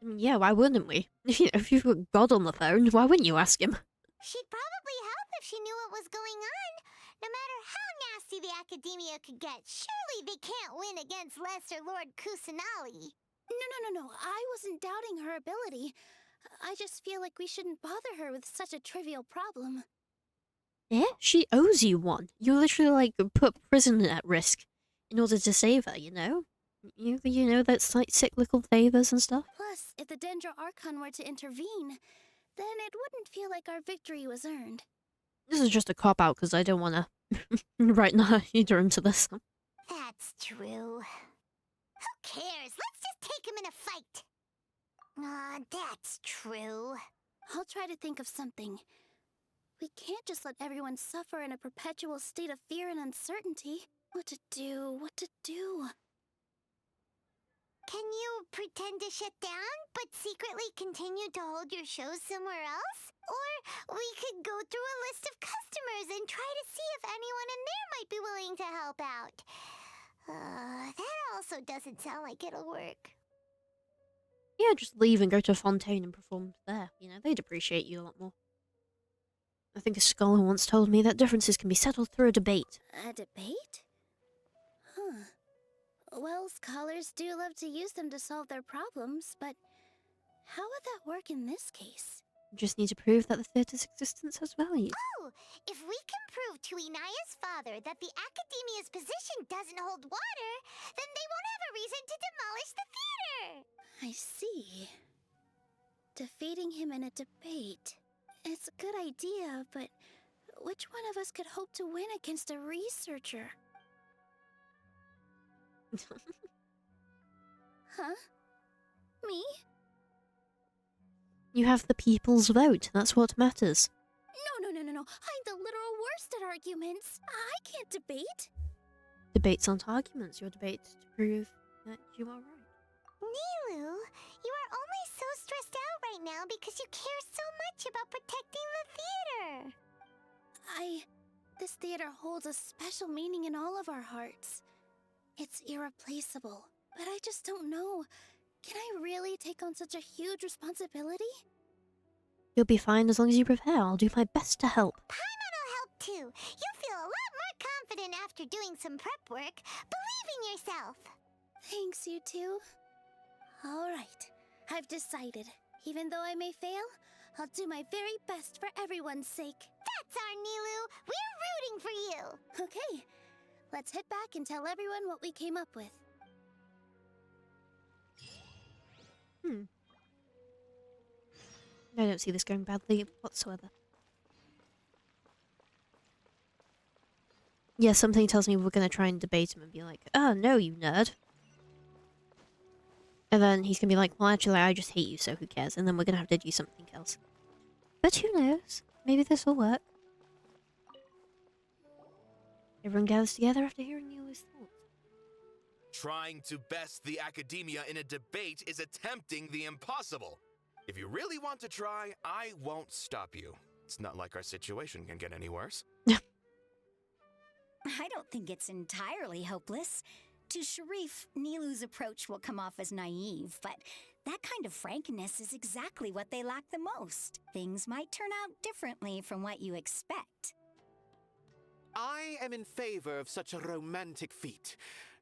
I mean, yeah, why wouldn't we? If you've got God on the phone, why wouldn't you ask him? She'd probably help if she knew what was going on. No matter how nasty the academia could get, surely they can't win against Lesser Lord Kusanali. No. I wasn't doubting her ability. I just feel like we shouldn't bother her with such a trivial problem. Yeah, she owes you one. You literally, like, put prison at risk in order to save her, you know? You know, that's like cyclical favors and stuff. Plus, if the Dendro Archon were to intervene, then it wouldn't feel like our victory was earned. This is just a cop-out because I don't want to write Nahida into this. That's true. Who cares? Let's just take him in a fight. That's true. I'll try to think of something. We can't just let everyone suffer in a perpetual state of fear and uncertainty. What to do? Can you pretend to shut down, but secretly continue to hold your shows somewhere else? Or we could go through a list of customers and try to see if anyone in there might be willing to help out. That also doesn't sound like it'll work. Yeah, just leave and go to a fontaine and perform there. You know, they'd appreciate you a lot more. I think a scholar once told me that differences can be settled through a debate. A debate? Huh. Well, scholars do love to use them to solve their problems, but how would that work in this case? You just need to prove that the theatre's existence has value. Oh, if we can prove to Inaya's father that the academia's position doesn't hold water, then they won't have a reason to demolish the theater. I see. Defeating him in a debate. It's a good idea, but which one of us could hope to win against a researcher? Huh? Me? You have the people's vote. That's what matters. No. I'm the literal worst at arguments. I can't debate. Debates aren't arguments. Your debate to prove that you are right. Nilou, you are only so stressed out right now because you care so much about protecting the theater. This theater holds a special meaning in all of our hearts. It's irreplaceable, but I just don't know. Can I really take on such a huge responsibility? You'll be fine as long as you prepare. I'll do my best to help. Paimon will help too. You'll feel a lot more confident after doing some prep work. Believe in yourself. Thanks, you two. All right, I've decided. Even though I may fail, I'll do my very best for everyone's sake. That's our Nilou. We're rooting for you. Okay, let's head back and tell everyone what we came up with. I don't see this going badly whatsoever. Yeah, something tells me we're going to try and debate him and be like, oh, no, you nerd. And then he's going to be like, well, actually, I just hate you, so who cares? And then we're going to have to do something else. But who knows? Maybe this will work. Everyone gathers together after hearing Nilous' thoughts. Trying to best the academia in a debate is attempting the impossible. If you really want to try, I won't stop you. It's not like our situation can get any worse. I don't think it's entirely hopeless. To Sharif, Nilou's approach will come off as naive, but That kind of frankness is exactly what they lack the most. Things might turn out differently from what you expect. I am in favor of such a romantic feat.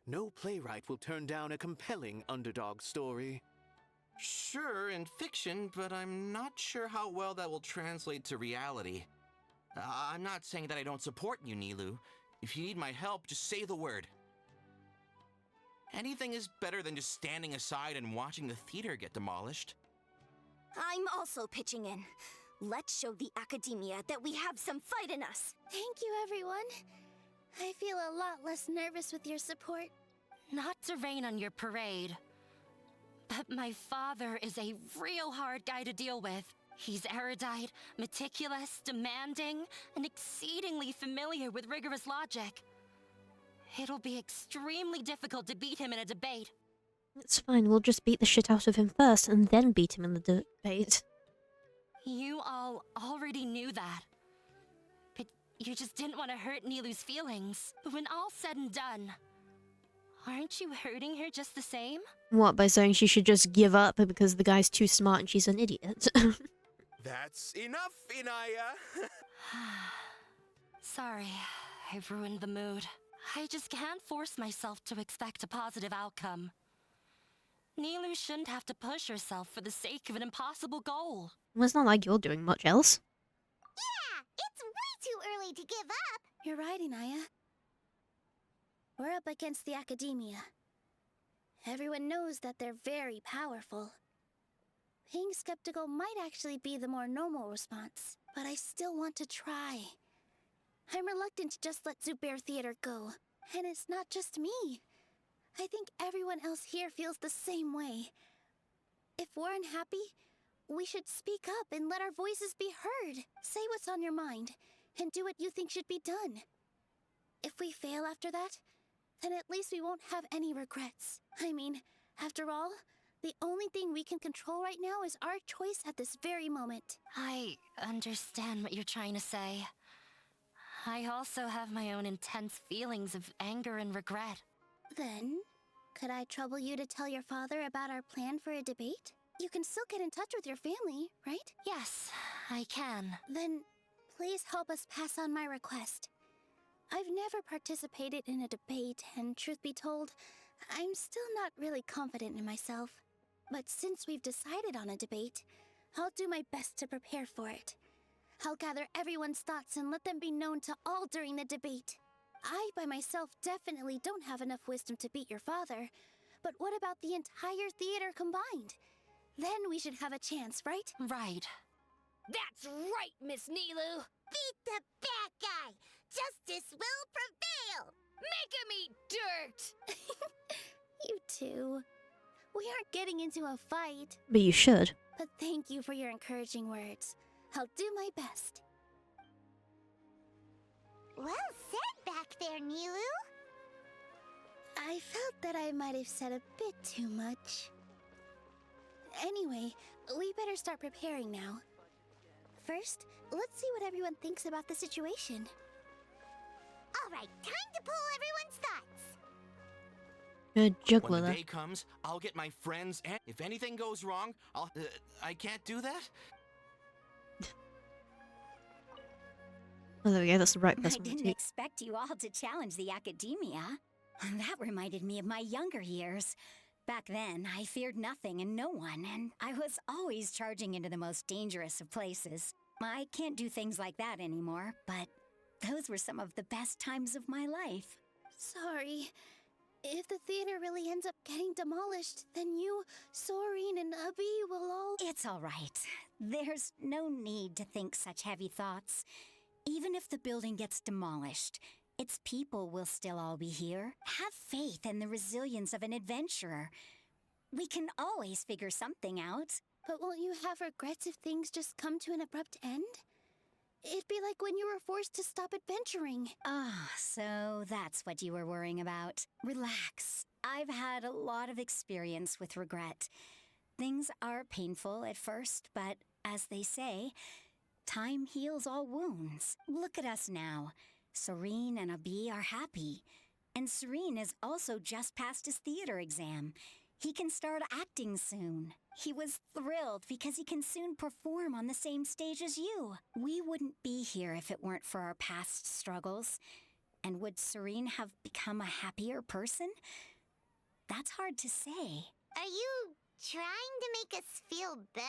No playwright will turn down a compelling underdog story. Sure, in fiction, but I'm not sure how well that will translate to reality. I'm not saying that I don't support you, Nilou. If you need my help, just say the word. Anything is better than just standing aside and watching the theater get demolished. I'm also pitching in. Let's show the academia that we have some fight in us. Thank you, everyone. I feel a lot less nervous with your support. Not to rain on your parade, but my father is a real hard guy to deal with. He's erudite, meticulous, demanding, and exceedingly familiar with rigorous logic. It'll be extremely difficult to beat him in a debate. It's fine, we'll just beat the shit out of him first and then beat him in the debate. You all already knew that. But you just didn't want to hurt Nilou's feelings. But when all's said and done, aren't you hurting her just the same? What, by saying she should just give up because the guy's too smart and she's an idiot? That's enough, Inaya! Sorry, I've ruined the mood. I just can't force myself to expect a positive outcome. Nilou shouldn't have to push herself for the sake of an impossible goal. Well, it's not like you're doing much else. Yeah, it's way too early to give up. You're right, Inaya. We're up against the academia. Everyone knows that they're very powerful. Being skeptical might actually be the more normal response, but I still want to try. I'm reluctant to just let Zubair Theater go. And it's not just me. I think everyone else here feels the same way. If we're unhappy, we should speak up and let our voices be heard. Say what's on your mind, and do what you think should be done. If we fail after that, then at least we won't have any regrets. I mean, after all, the only thing we can control right now is our choice at this very moment. I understand what you're trying to say. I also have my own intense feelings of anger and regret. Then, could I trouble you to tell your father about our plan for a debate? You can still get in touch with your family, right? Yes, I can. Then, please help us pass on my request. I've never participated in a debate, and truth be told, I'm still not really confident in myself. But since we've decided on a debate, I'll do my best to prepare for it. I'll gather everyone's thoughts and let them be known to all during the debate. I, by myself, definitely don't have enough wisdom to beat your father. But what about the entire theater combined? Then we should have a chance, right? Right. That's right, Miss Nilou. Beat the bad guy. Justice will prevail. Make him eat dirt. You two. We aren't getting into a fight. But you should. But thank you for your encouraging words. I'll do my best. Well said back there, Nilou. I felt that I might have said a bit too much. Anyway, we better start preparing now. First, let's see what everyone thinks about the situation. All right, time to pull everyone's thoughts. Juggler When the there. day comes, I'll get my friends, and if anything goes wrong, I can't do that? Oh, there we go, that's the right I person. didn't expect you all to challenge the academia. That reminded me of my younger years. Back then, I feared nothing and no one, and I was always charging into the most dangerous of places. I can't do things like that anymore, but those were some of the best times of my life. Sorry. If the theater really ends up getting demolished, then you, Soren, and Abby will all... It's all right. There's no need to think such heavy thoughts. Even if the building gets demolished, its people will still all be here. Have faith in the resilience of an adventurer. We can always figure something out. But won't you have regrets if things just come to an abrupt end? It'd be like when you were forced to stop adventuring. Ah, so that's what you were worrying about. Relax. I've had a lot of experience with regret. Things are painful at first, but as they say, time heals all wounds. Look at us now. Serene and Abi are happy. And Serene has also just passed his theater exam. He can start acting soon. He was thrilled because he can soon perform on the same stage as you. We wouldn't be here if it weren't for our past struggles. And would Serene have become a happier person? That's hard to say. Are you trying to make us feel better?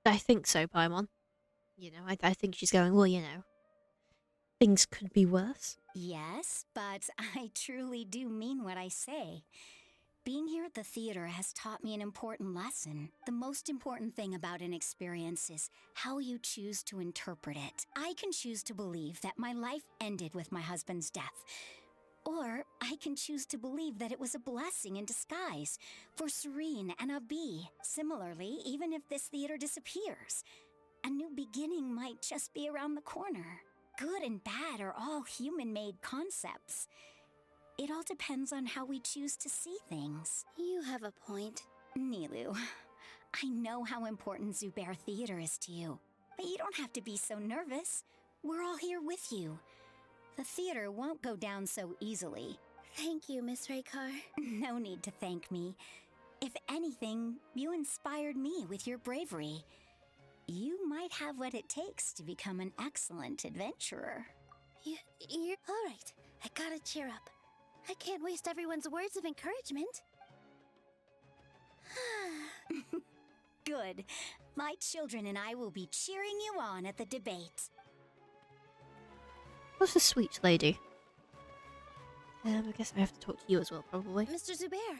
I think so, Paimon. You know, I think she's going, well, you know, things could be worse. Yes, but I truly do mean what I say. Being here at the theater has taught me an important lesson. The most important thing about an experience is how you choose to interpret it. I can choose to believe that my life ended with my husband's death. Or I can choose to believe that it was a blessing in disguise for Serene and Abi. Similarly, even if this theater disappears, a new beginning might just be around the corner. Good and bad are all human-made concepts. It all depends on how we choose to see things. You have a point. Nilou, I know how important Zubair Theater is to you, but you don't have to be so nervous. We're all here with you. The theater won't go down so easily. Thank you, Miss Raykar. No need to thank me. If anything, you inspired me with your bravery. You might have what it takes to become an excellent adventurer. You're all right. I gotta cheer up. I can't waste everyone's words of encouragement. Good. My children and I will be cheering you on at the debate. What's a sweet lady? I guess I have to talk to you as well, probably. Mr. Zubair,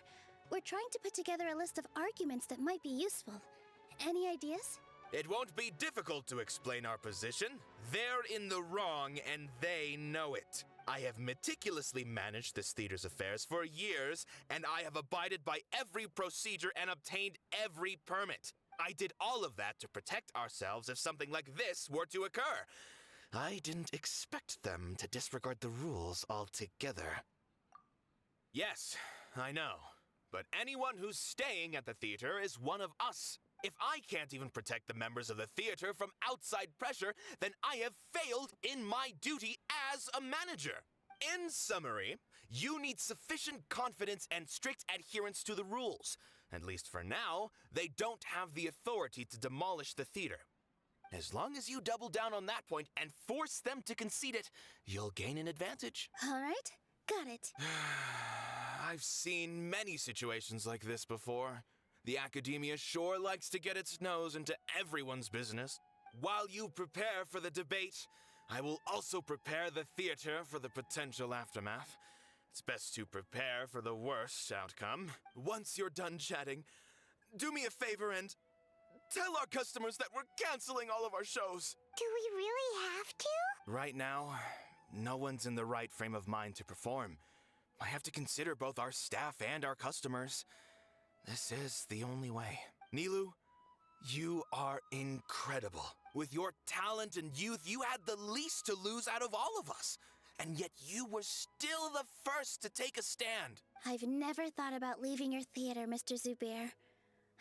we're trying to put together a list of arguments that might be useful. Any ideas? It won't be difficult to explain our position. They're in the wrong, and they know it. I have meticulously managed this theater's affairs for years, and I have abided by every procedure and obtained every permit. I did all of that to protect ourselves if something like this were to occur. I didn't expect them to disregard the rules altogether. Yes, I know. But anyone who's staying at the theater is one of us. If I can't even protect the members of the theater from outside pressure, then I have failed in my duty as a manager. In summary, you need sufficient confidence and strict adherence to the rules. At least for now, they don't have the authority to demolish the theater. As long as you double down on that point and force them to concede it, you'll gain an advantage. All right, got it. I've seen many situations like this before. The academia sure likes to get its nose into everyone's business. While you prepare for the debate, I will also prepare the theater for the potential aftermath. It's best to prepare for the worst outcome. Once you're done chatting, do me a favor and tell our customers that we're canceling all of our shows. Do we really have to? Right now, no one's in the right frame of mind to perform. I have to consider both our staff and our customers. This is the only way. Nilou, you are incredible. With your talent and youth, you had the least to lose out of all of us. And yet you were still the first to take a stand. I've never thought about leaving your theater, Mr. Zubair.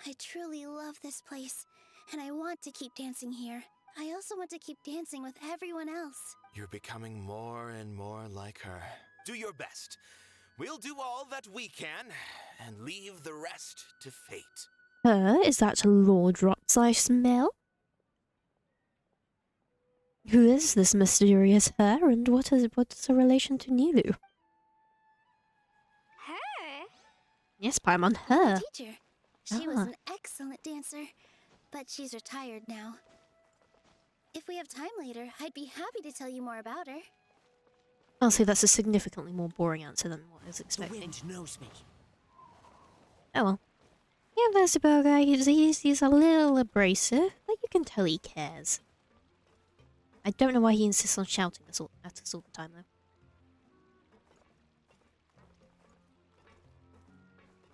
I truly love this place, and I want to keep dancing here. I also want to keep dancing with everyone else. You're becoming more and more like her. Do your best. We'll do all that we can, and leave the rest to fate. Is that Lord Rots I smell? Who is this mysterious her, and what's her relation to Nilou? Her? Yes, Paimon, her. Teacher. She was an excellent dancer, but she's retired now. If we have time later, I'd be happy to tell you more about her. I'll say that's a significantly more boring answer than what I was expecting. The wind knows me. Oh well. Yeah, that's about guy. He's a little abrasive, but you can tell he cares. I don't know why he insists on shouting at us all the time, though.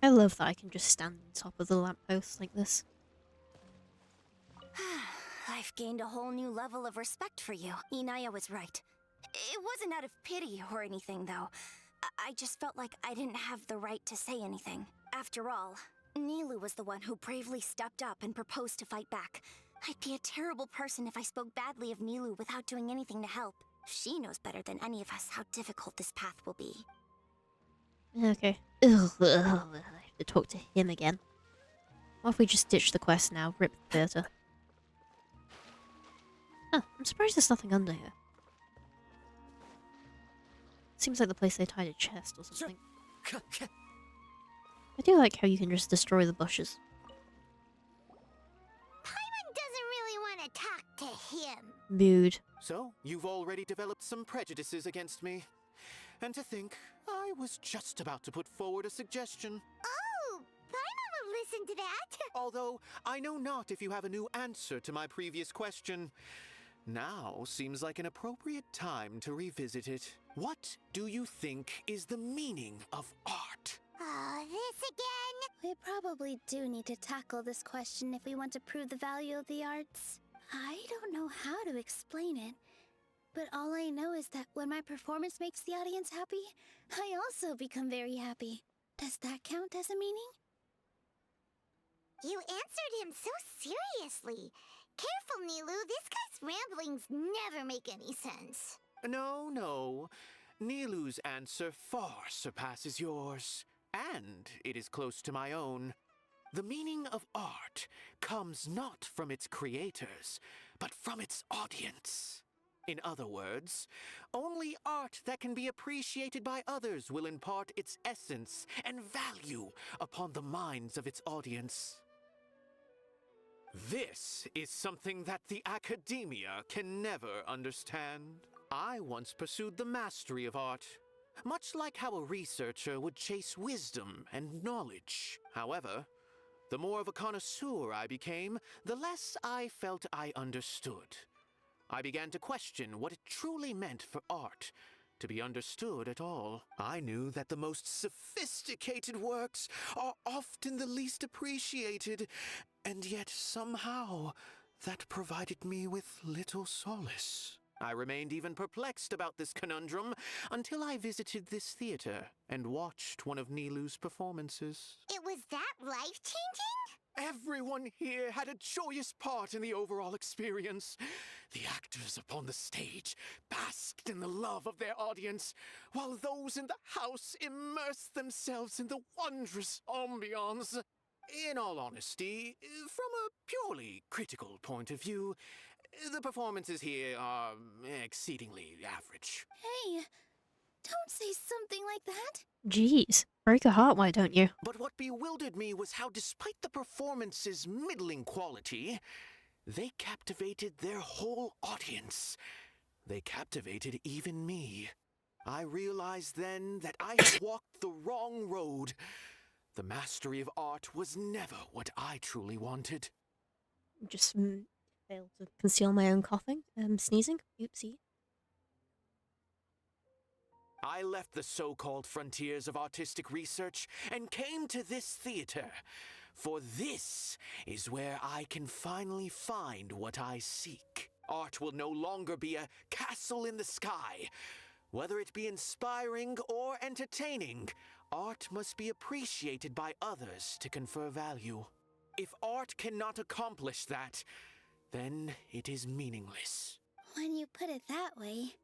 I love that I can just stand on top of the lamppost like this. I've gained a whole new level of respect for you. Inaya was right. It wasn't out of pity or anything, though. I just felt like I didn't have the right to say anything. After all, Nilou was the one who bravely stepped up and proposed to fight back. I'd be a terrible person if I spoke badly of Nilou without doing anything to help. She knows better than any of us how difficult this path will be. Okay. Ugh, I have to talk to him again. What if we just ditch the quest now, rip the theatre? Huh, I'm surprised there's nothing under here. Seems like the place they tied a chest or something. I do like how you can just destroy the bushes. Paimon doesn't really want to talk to him. Mood. So, you've already developed some prejudices against me. And to think, I was just about to put forward a suggestion. Oh, Paimon will listen to that. Although, I know not if you have a new answer to my previous question. Now seems like an appropriate time to revisit it. What do you think is the meaning of art? Oh, this again? We probably do need to tackle this question if we want to prove the value of the arts. I don't know how to explain it, but all I know is that when my performance makes the audience happy, I also become very happy. Does that count as a meaning? You answered him so seriously. Careful, Nilou. This guy's ramblings never make any sense. No. Nilou's answer far surpasses yours, and it is close to my own. The meaning of art comes not from its creators, but from its audience. In other words, only art that can be appreciated by others will impart its essence and value upon the minds of its audience. This is something that the academia can never understand. I once pursued the mastery of art, much like how a researcher would chase wisdom and knowledge. However, the more of a connoisseur I became, the less I felt I understood. I began to question what it truly meant for art to be understood at all. I knew that the most sophisticated works are often the least appreciated, and yet somehow that provided me with little solace. I remained even perplexed about this conundrum until I visited this theater and watched one of Nilou's performances. It was that life-changing? Everyone here had a joyous part in the overall experience. The actors upon the stage basked in the love of their audience, while those in the house immersed themselves in the wondrous ambiance. In all honesty, from a purely critical point of view, the performances here are exceedingly average. Hey, don't say something like that. Jeez, break a heart, why don't you? But what bewildered me was how, despite the performance's middling quality, they captivated their whole audience. They captivated even me. I realized then that I had walked the wrong road. The mastery of art was never what I truly wanted. Just failed to conceal my own coughing. Sneezing. Oopsie. I left the so-called frontiers of artistic research and came to this theater. For this is where I can finally find what I seek. Art will no longer be a castle in the sky. Whether it be inspiring or entertaining, art must be appreciated by others to confer value. If art cannot accomplish that, then it is meaningless. When you put it that way,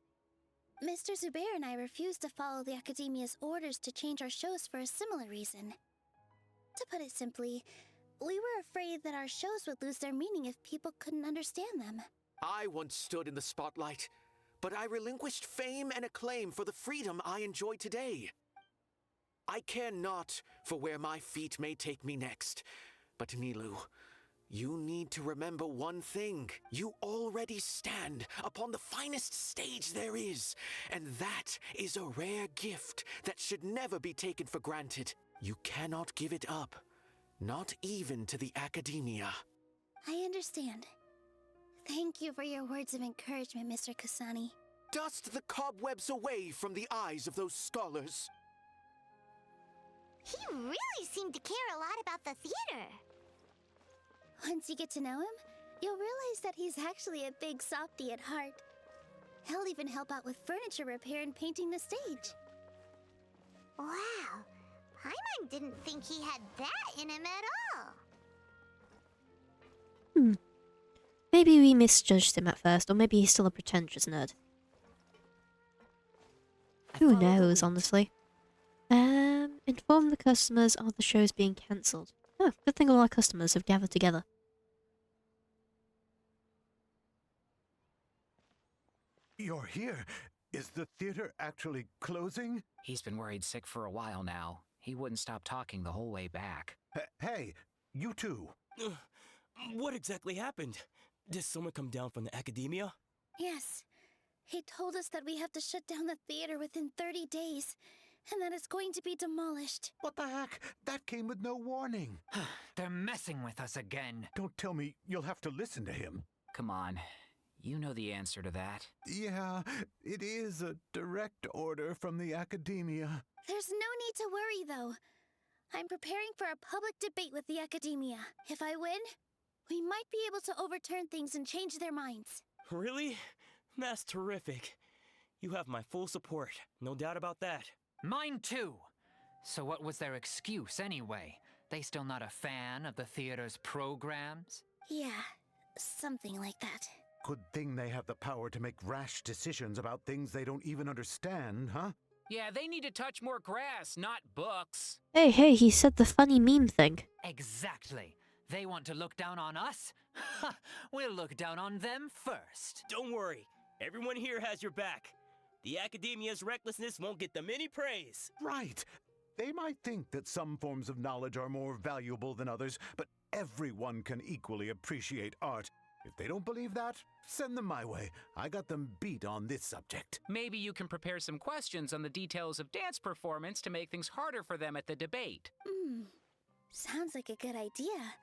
Mr. Zubair and I refused to follow the Academia's orders to change our shows for a similar reason. To put it simply, we were afraid that our shows would lose their meaning if people couldn't understand them. I once stood in the spotlight, but I relinquished fame and acclaim for the freedom I enjoy today. I care not for where my feet may take me next, but Nilou, you need to remember one thing. You already stand upon the finest stage there is, and that is a rare gift that should never be taken for granted. You cannot give it up, not even to the Academia. I understand. Thank you for your words of encouragement, Mr. Kasani. Dust the cobwebs away from the eyes of those scholars. He really seemed to care a lot about the theater. Once you get to know him, you'll realize that he's actually a big softy at heart. He'll even help out with furniture repair and painting the stage. Wow, Paimon didn't think he had that in him at all. Maybe we misjudged him at first, or maybe he's still a pretentious nerd. Who knows, honestly. Inform the customers of the show's being cancelled. Oh, good thing all our customers have gathered together. You're here. Is the theater actually closing? He's been worried sick for a while now. He wouldn't stop talking the whole way back. Hey, you two. What exactly happened? Did someone come down from the academia? Yes. He told us that we have to shut down the theater within 30 days, and that it's going to be demolished. What the heck? That came with no warning. They're messing with us again. Don't tell me you'll have to listen to him. Come on. You know the answer to that. Yeah, it is a direct order from the academia. There's no need to worry, though. I'm preparing for a public debate with the academia. If I win, we might be able to overturn things and change their minds. Really? That's terrific. You have my full support, no doubt about that. Mine too. So what was their excuse anyway? They still not a fan of the theater's programs? Yeah, something like that. Good thing they have the power to make rash decisions about things they don't even understand, huh? Yeah, they need to touch more grass, not books. Hey, he said the funny meme thing. Exactly. They want to look down on us? We'll look down on them first. Don't worry. Everyone here has your back. The academia's recklessness won't get them any praise. Right. They might think that some forms of knowledge are more valuable than others, but everyone can equally appreciate art. If they don't believe that, send them my way. I got them beat on this subject. Maybe you can prepare some questions on the details of dance performance to make things harder for them at the debate. Sounds like a good idea.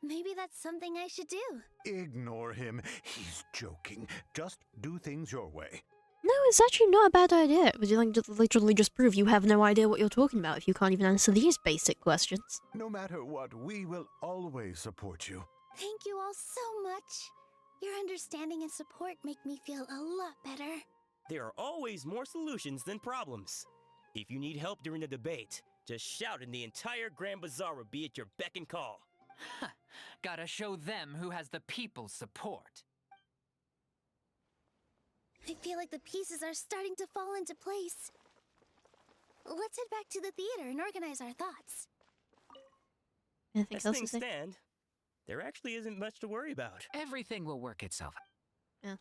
Maybe that's something I should do. Ignore him. He's joking. Just do things your way. No, it's actually not a bad idea. Would you like to literally just prove you have no idea what you're talking about if you can't even answer these basic questions? No matter what, we will always support you. Thank you all so much. Your understanding and support make me feel a lot better. There are always more solutions than problems. If you need help during the debate, just shout and the entire Grand Bazaar will be at your beck and call. Gotta show them who has the people's support. I feel like the pieces are starting to fall into place. Let's head back to the theater and organize our thoughts. Anything As else to things say? stand, there actually isn't much to worry about. Everything will work itself. Yeah.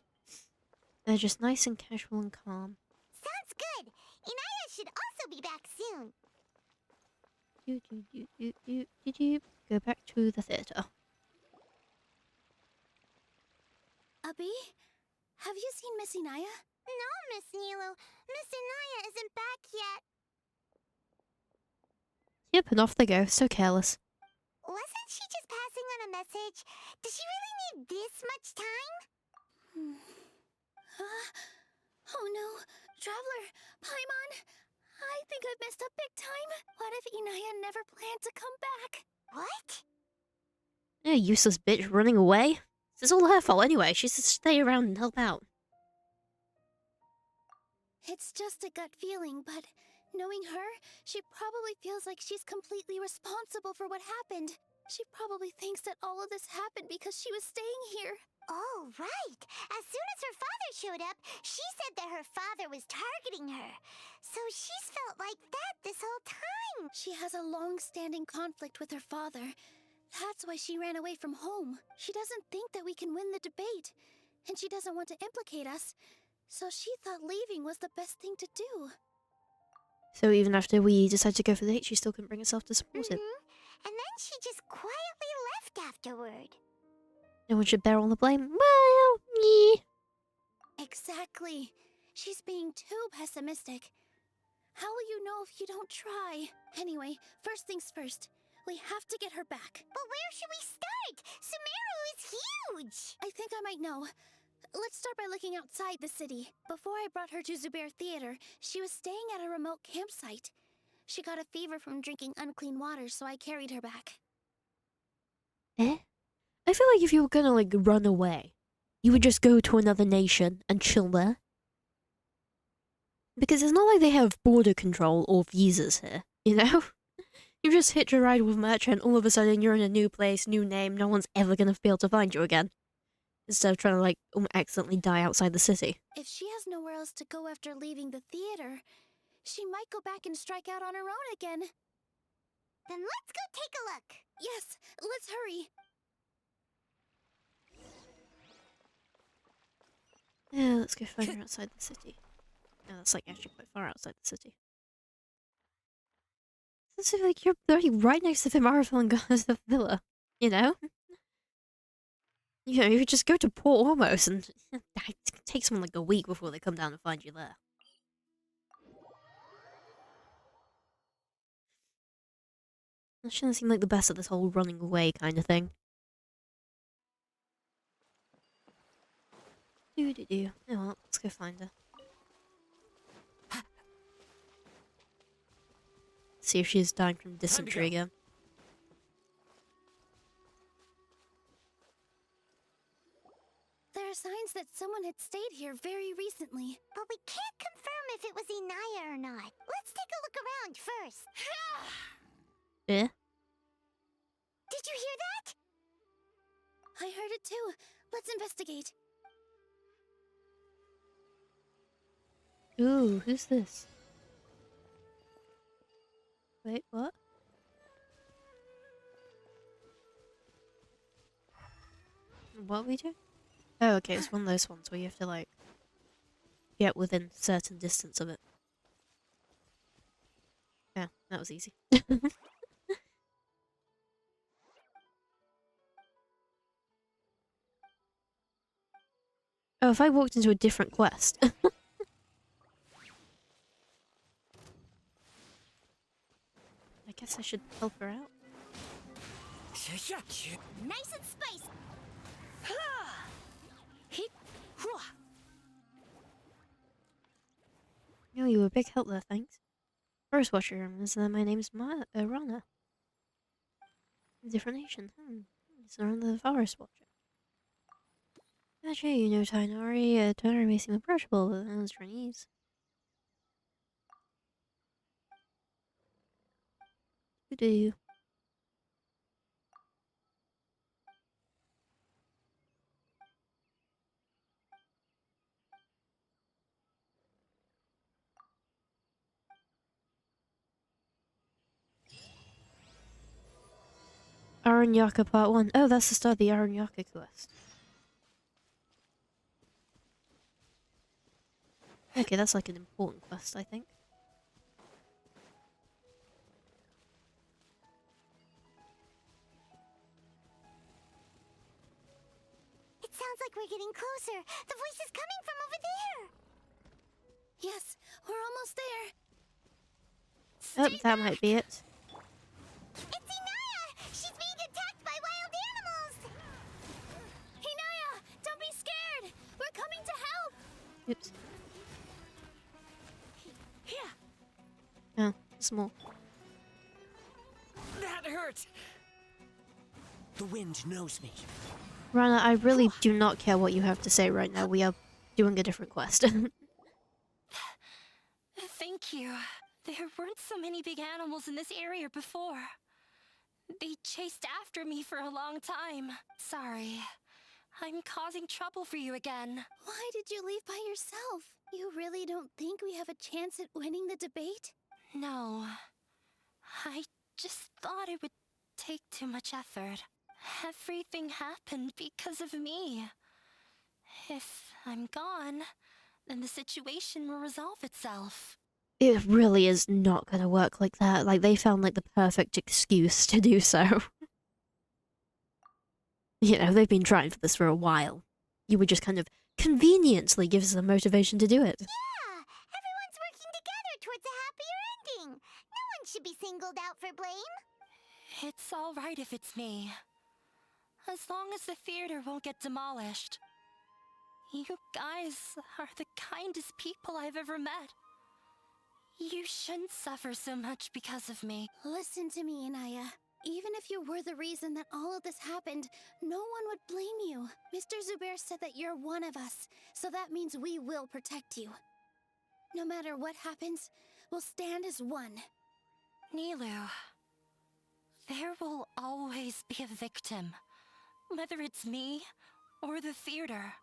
They're just nice and casual and calm. Sounds good. Inaya should also be back soon. Go back to the theater. Abby, have you seen Miss Inaya? No, Miss Nilou. Miss Inaya isn't back yet. Yep, and off they go, so careless. Wasn't she just passing on a message? Does she really need this much time? Oh no, Traveler, Paimon, I think I've messed up big time. What if Inaya never planned to come back? What? Yeah, useless bitch running away. It's all her fault anyway. She should stay around and help out. It's just a gut feeling, but knowing her, she probably feels like she's completely responsible for what happened. She probably thinks that all of this happened because she was staying here. Oh, right. As soon as her father showed up, she said that her father was targeting her. So she's felt like that this whole time. She has a long-standing conflict with her father. That's why she ran away from home. She doesn't think that we can win the debate, and she doesn't want to implicate us. So she thought leaving was the best thing to do. So even after we decided to go for the date, she still couldn't bring herself to support it. And then she just quietly left afterward. No one should bear all the blame. Well, yeah. Exactly. She's being too pessimistic. How will you know if you don't try? Anyway, first things first. We have to get her back. But where should we start? Sumeru is huge! I think I might know. Let's start by looking outside the city. Before I brought her to Zubair Theater, she was staying at a remote campsite. She got a fever from drinking unclean water, so I carried her back. Eh? I feel like if you were gonna, run away, you would just go to another nation and chill there. Because it's not like they have border control or visas here, you know? You just hitch a ride with Merchant, all of a sudden you're in a new place, new name, no one's ever gonna be able to find you again. Instead of trying to, accidentally die outside the city. If she has nowhere else to go after leaving the theater, She might go back and strike out on her own again. Then let's go take a look. Yes, let's hurry. Yeah, let's go find her outside the city. No, that's like actually quite far outside the city. It's like you're literally right next to the Maraville and the villa, you know? You know, you could just go to Port Ormos and it takes someone like a week before they come down and find you there. That shouldn't seem like the best of this whole running away kind of thing. Do. Oh well, let's go find her. See if she's dying from dysentery again. There are signs that someone had stayed here very recently. But we can't confirm if it was Inaya or not. Let's take a look around first. Yeah? Did you hear that? I heard it too. Let's investigate. Ooh, who's this? Wait, what? What are we doing? Oh, okay, it's one of those ones where you have to, like, get within a certain distance of it. Yeah, that was easy. Oh, if I walked into a different quest. I guess I should help her out. Nice and spicy. Oh, you were a big help there, thanks. Forest Watcher, my name's Rana. Different nation. It's around the Forest Watcher. Actually, you know Tainari. Tainari may seem approachable, but that was Chinese. Who do you? Aranyaka Part 1. Oh, that's the start of the Aranyaka quest. Okay, that's like an important quest, I think. It sounds like we're getting closer. The voice is coming from over there. Yes, we're almost there. Oh, that might be it. It's Inaya! She's being attacked by wild animals! Inaya, don't be scared! We're coming to help! Oops. Here. Oh, small. That hurt! The wind knows me. Rana, I really do not care what you have to say right now. We are doing a different quest. Thank you. There weren't so many big animals in this area before. They chased after me for a long time. Sorry. I'm causing trouble for you again. Why did you leave by yourself? You really don't think we have a chance at winning the debate? No. I just thought it would take too much effort. Everything happened because of me. If I'm gone, then the situation will resolve itself. It really is not gonna work like that. Like, they found, like, the perfect excuse to do so. You know, they've been trying for this for a while. You would just kind of conveniently give us the motivation to do it. Yeah! Everyone's working together towards a happier ending. No one should be singled out for blame. It's all right if it's me. As long as the theater won't get demolished. You guys are the kindest people I've ever met. You shouldn't suffer so much because of me. Listen to me, Inaya. Even if you were the reason that all of this happened, no one would blame you. Mr. Zubair said that you're one of us, so that means we will protect you. No matter what happens, we'll stand as one. Nilou, there will always be a victim. Whether it's me or the theater.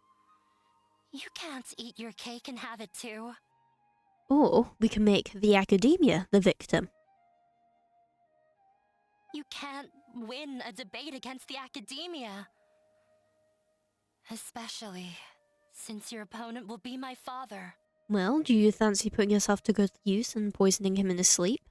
You can't eat your cake and have it too. Or we can make the academia the victim. You can't win a debate against the academia. Especially since your opponent will be my father. Well, do you fancy putting yourself to good use and poisoning him in his sleep?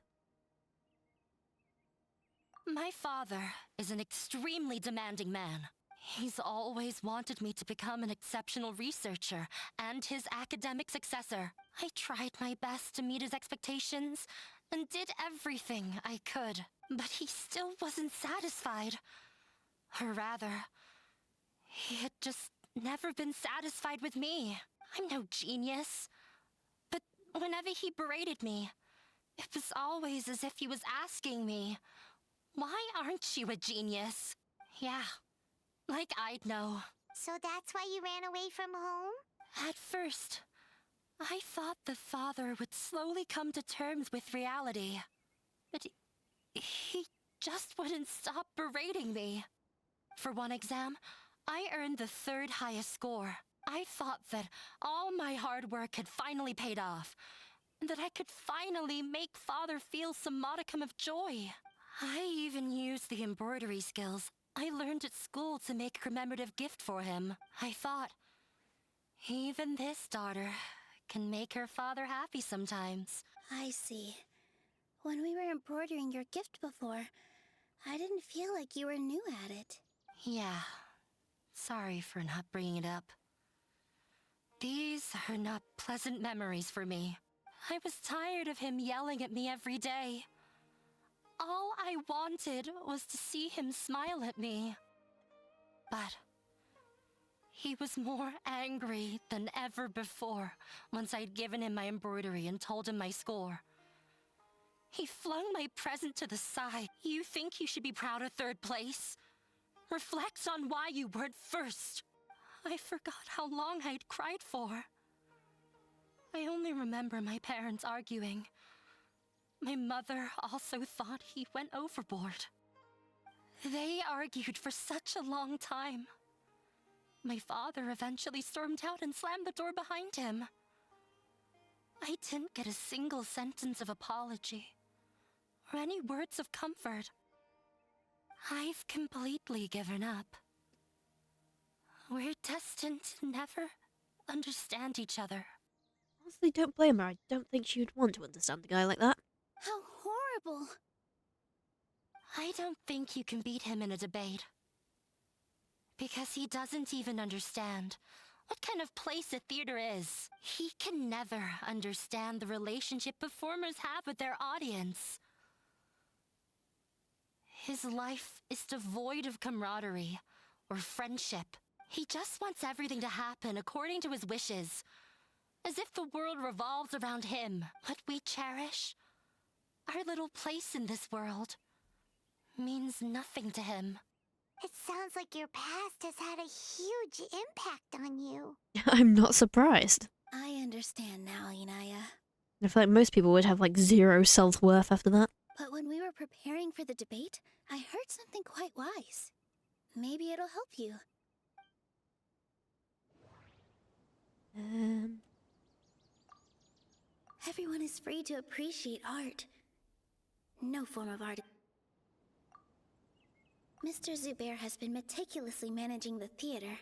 My father is an extremely demanding man. He's always wanted me to become an exceptional researcher and his academic successor. I tried my best to meet his expectations and did everything I could, but he still wasn't satisfied. Or rather, he had just never been satisfied with me. I'm no genius. But whenever he berated me, it was always as if he was asking me, "Why aren't you a genius?" Yeah, like I'd know. So that's why you ran away from home? At first, I thought the father would slowly come to terms with reality. But he just wouldn't stop berating me. For one exam, I earned the 3rd highest score. I thought that all my hard work had finally paid off, and that I could finally make father feel some modicum of joy. I even used the embroidery skills I learned at school to make a commemorative gift for him. I thought, even this daughter can make her father happy sometimes. I see. When we were embroidering your gift before, I didn't feel like you were new at it. Yeah. Sorry for not bringing it up. These are not pleasant memories for me. I was tired of him yelling at me every day. All I wanted was to see him smile at me. But he was more angry than ever before once I'd given him my embroidery and told him my score. He flung my present to the side. You think you should be proud of 3rd place? Reflect on why you weren't first. I forgot how long I'd cried for. I only remember my parents arguing. My mother also thought he went overboard. They argued for such a long time. My father eventually stormed out and slammed the door behind him. I didn't get a single sentence of apology or any words of comfort. I've completely given up. We're destined to never understand each other. Honestly, don't blame her. I don't think she would want to understand a guy like that. How horrible! I don't think you can beat him in a debate. Because he doesn't even understand what kind of place a theater is. He can never understand the relationship performers have with their audience. His life is devoid of camaraderie or friendship. He just wants everything to happen according to his wishes, as if the world revolves around him. What we cherish, our little place in this world, means nothing to him. It sounds like your past has had a huge impact on you. I'm not surprised. I understand now, Inaya. I feel like most people would have like 0 self-worth after that. But when we were preparing for the debate, I heard something quite wise. Maybe it'll help you. Everyone is free to appreciate art. No form of art. Mr. Zubair has been meticulously managing the theater.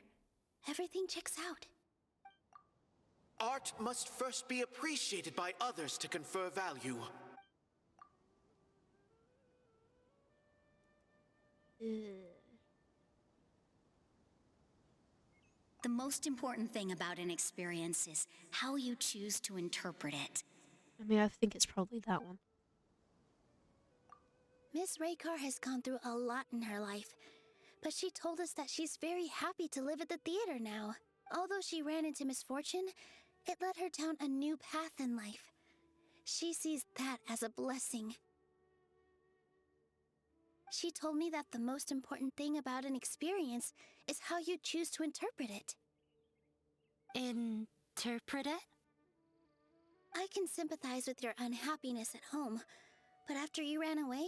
Everything checks out. Art must first be appreciated by others to confer value. The most important thing about an experience is how you choose to interpret it. I mean, I think it's probably that one. Miss Raykar has gone through a lot in her life, but she told us that she's very happy to live at the theater now. Although she ran into misfortune, it led her down a new path in life. She sees that as a blessing. She told me that the most important thing about an experience is how you choose to interpret it. Interpret it? I can sympathize with your unhappiness at home, but after you ran away,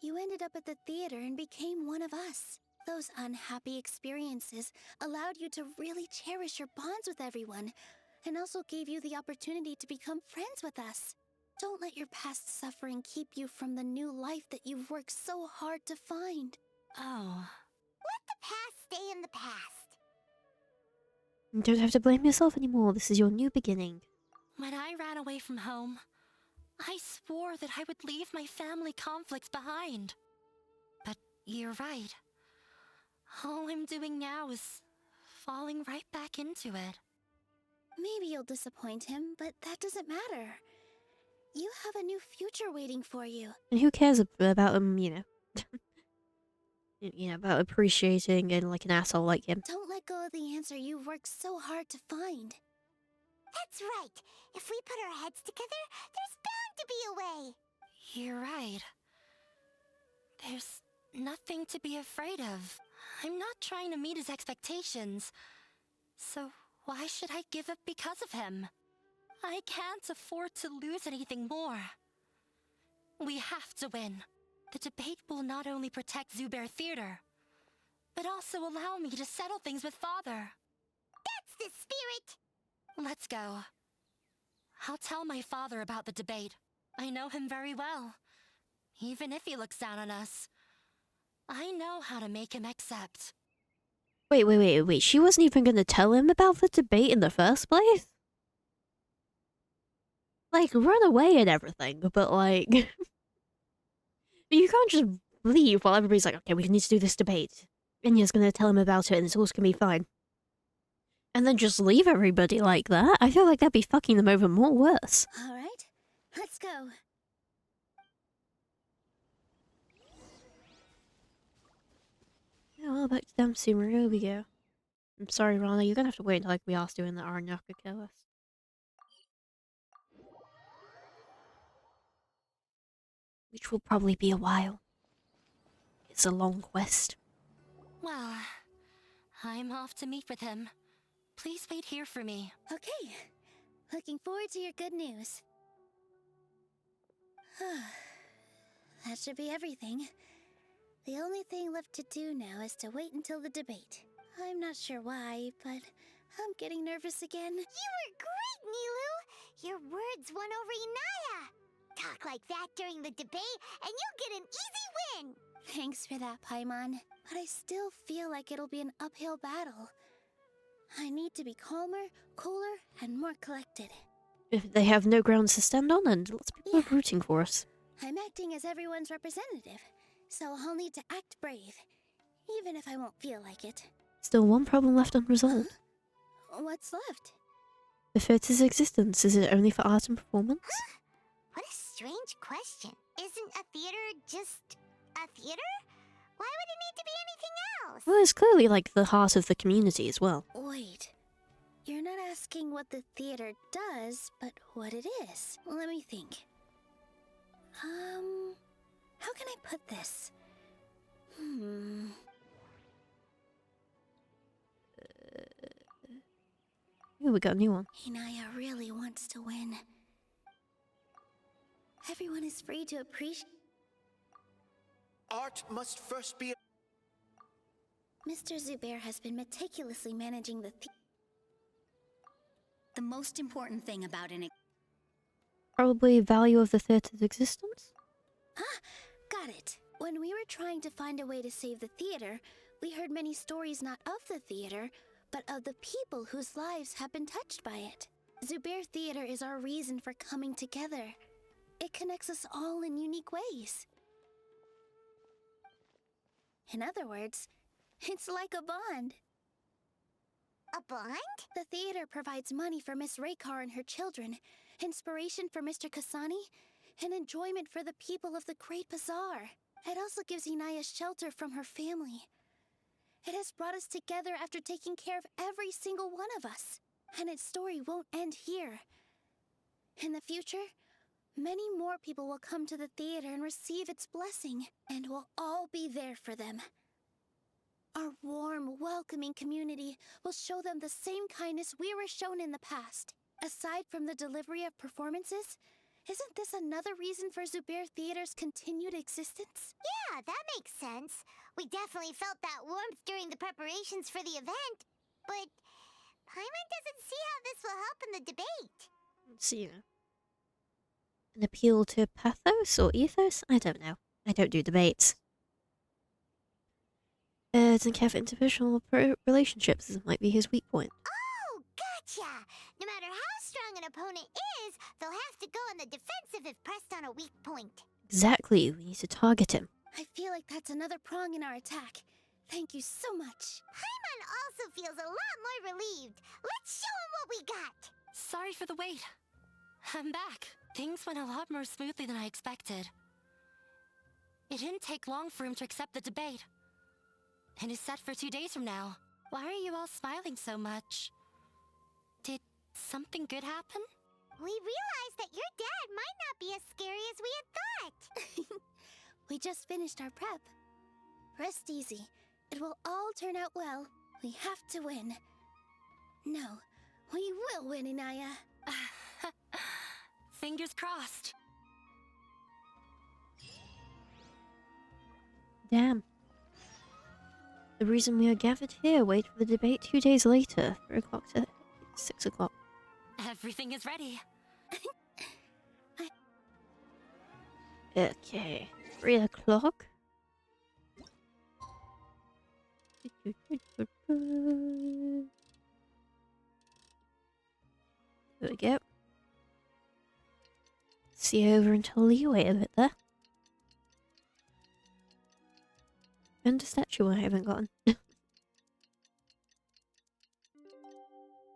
you ended up at the theater and became one of us. Those unhappy experiences allowed you to really cherish your bonds with everyone, and also gave you the opportunity to become friends with us. Don't let your past suffering keep you from the new life that you've worked so hard to find. Oh. Let the past stay in the past. You don't have to blame yourself anymore. This is your new beginning. When I ran away from home, I swore that I would leave my family conflicts behind. But you're right. All I'm doing now is falling right back into it. Maybe you'll disappoint him, but that doesn't matter. You have a new future waiting for you. And who cares about him, you know? About appreciating and like an asshole like him. Don't let go of the answer you've worked so hard to find. That's right. If we put our heads together, there's bound to be a way. You're right. There's nothing to be afraid of. I'm not trying to meet his expectations. So why should I give up because of him? I can't afford to lose anything more. We have to win. The debate will not only protect Zubair Theater, but also allow me to settle things with Father. That's the spirit! Let's go. I'll tell my father about the debate. I know him very well. Even if he looks down on us, I know how to make him accept. Wait. She wasn't even going to tell him about the debate in the first place? Like, run away and everything, but like... You can't just leave while everybody's like, okay, we need to do this debate. And you're just going to tell him about it and it's all going to be fine. And then just leave everybody like that? I feel like that'd be fucking them over more worse. Alright, let's go. Yeah, well, back to Dam Sumeru, here we go. I'm sorry, Rana, you're gonna have to wait until like, we ask doing the Aranyaka kill us. Which will probably be a while. It's a long quest. Well, I'm off to meet with him. Please wait here for me. Okay. Looking forward to your good news. That should be everything. The only thing left to do now is to wait until the debate. I'm not sure why, but I'm getting nervous again. You were great, Nilou! Your words won over Inaya! Talk like that during the debate, and you'll get an easy win! Thanks for that, Paimon. But I still feel like it'll be an uphill battle. I need to be calmer, cooler, and more collected. If they have no grounds to stand on, and lots of people are rooting for us. I'm acting as everyone's representative, so I'll need to act brave, even if I won't feel like it. Still one problem left unresolved. What's left? The theatre's existence, is it only for art and performance? What a strange question. Isn't a theater just a theater? Why would it need to be anything else? Well, it's clearly like the heart of the community as well. Wait. You're not asking what the theater does, but what it is. Let me think. How can I put this? Ooh, we got a new one. Inaya really wants to win. Everyone is free to appreciate... Art must first be... Mr. Zubair has been meticulously managing the most important thing about an... Probably value of the theatre's existence? Got it. When we were trying to find a way to save the theater, we heard many stories not of the theater, but of the people whose lives have been touched by it. Zubair Theater is our reason for coming together. It connects us all in unique ways. In other words, it's like a bond. A bond? The theater provides money for Miss Raykar and her children, inspiration for Mr. Kasani, and enjoyment for the people of the Great Bazaar. It also gives Inaya shelter from her family. It has brought us together after taking care of every single one of us. And its story won't end here. In the future, many more people will come to the theater and receive its blessing, and we'll all be there for them. Our warm, welcoming community will show them the same kindness we were shown in the past. Aside from the delivery of performances, isn't this another reason for Zubair Theater's continued existence? Yeah, that makes sense. We definitely felt that warmth during the preparations for the event. But Paimon doesn't see how this will help in the debate. It's, an appeal to pathos or ethos? I don't know. I don't do debates. Doesn't care for interpersonal relationships. This might be his weak point. Oh, gotcha! No matter how strong an opponent is, they'll have to go on the defensive if pressed on a weak point. Exactly. We need to target him. I feel like that's another prong in our attack. Thank you so much. Paimon also feels a lot more relieved. Let's show him what we got. Sorry for the wait. I'm back. Things went a lot more smoothly than I expected. It didn't take long for him to accept the debate. And it's set for 2 days from now. Why are you all smiling so much? Did something good happen? We realized that your dad might not be as scary as we had thought. We just finished our prep. Rest easy. It will all turn out well. We have to win. No, we will win, Inaya. Fingers crossed. Damn. The reason we are gathered here, wait for the debate 2 days later, 3 o'clock to 6 o'clock. Everything is ready. Okay, 3 o'clock. There we go. See over until leeway a bit there. And a statue I haven't gotten.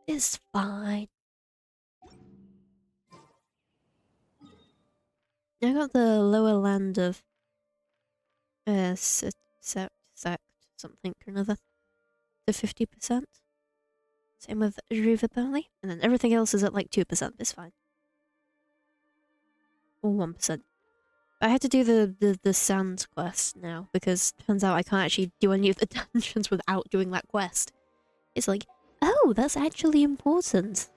It's fine. I got the lower land of sect something or another to 50%. Same with Riva Valley, and then everything else is at like 2%. It's fine. Or 1%. I had to do the sand quest now because turns out I can't actually do any of the dungeons without doing that quest. It's like, oh, that's actually important.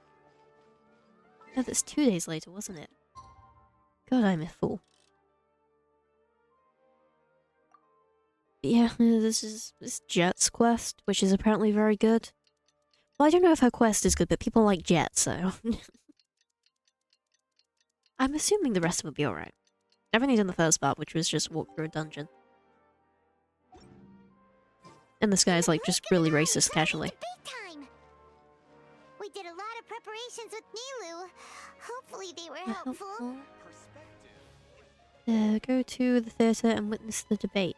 Oh, that's 2 days later, wasn't it? God, I'm a fool. Yeah, this is Jet's quest, which is apparently very good. Well, I don't know if her quest is good, but people like Jet, so... I'm assuming the rest will be alright. I've only done the first part, which was just walk through a dungeon. And this guy's like just really racist casually. We did a lot of preparations with Nilous. Hopefully they were helpful. Go to the theatre and witness the debate.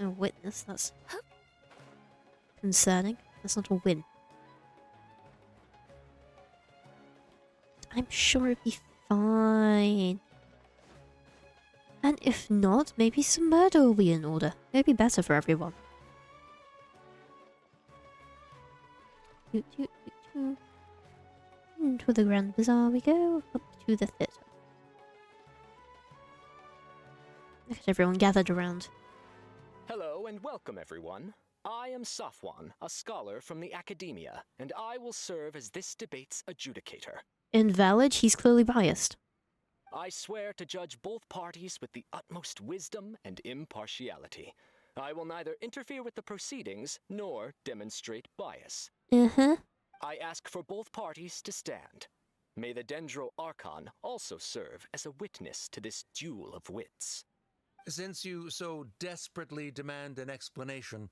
Oh, witness? That's concerning. That's not a win. I'm sure it'd be fine. And if not, maybe some murder will be in order. It'd be better for everyone. To the Grand Bazaar we go, up to the theatre. Look at everyone gathered around. Hello and welcome everyone. I am Safwan, a scholar from the Academia, and I will serve as this debate's adjudicator. Invalid, he's clearly biased. I swear to judge both parties with the utmost wisdom and impartiality. I will neither interfere with the proceedings nor demonstrate bias. I ask for both parties to stand. May the Dendro Archon also serve as a witness to this duel of wits. Since you so desperately demand an explanation,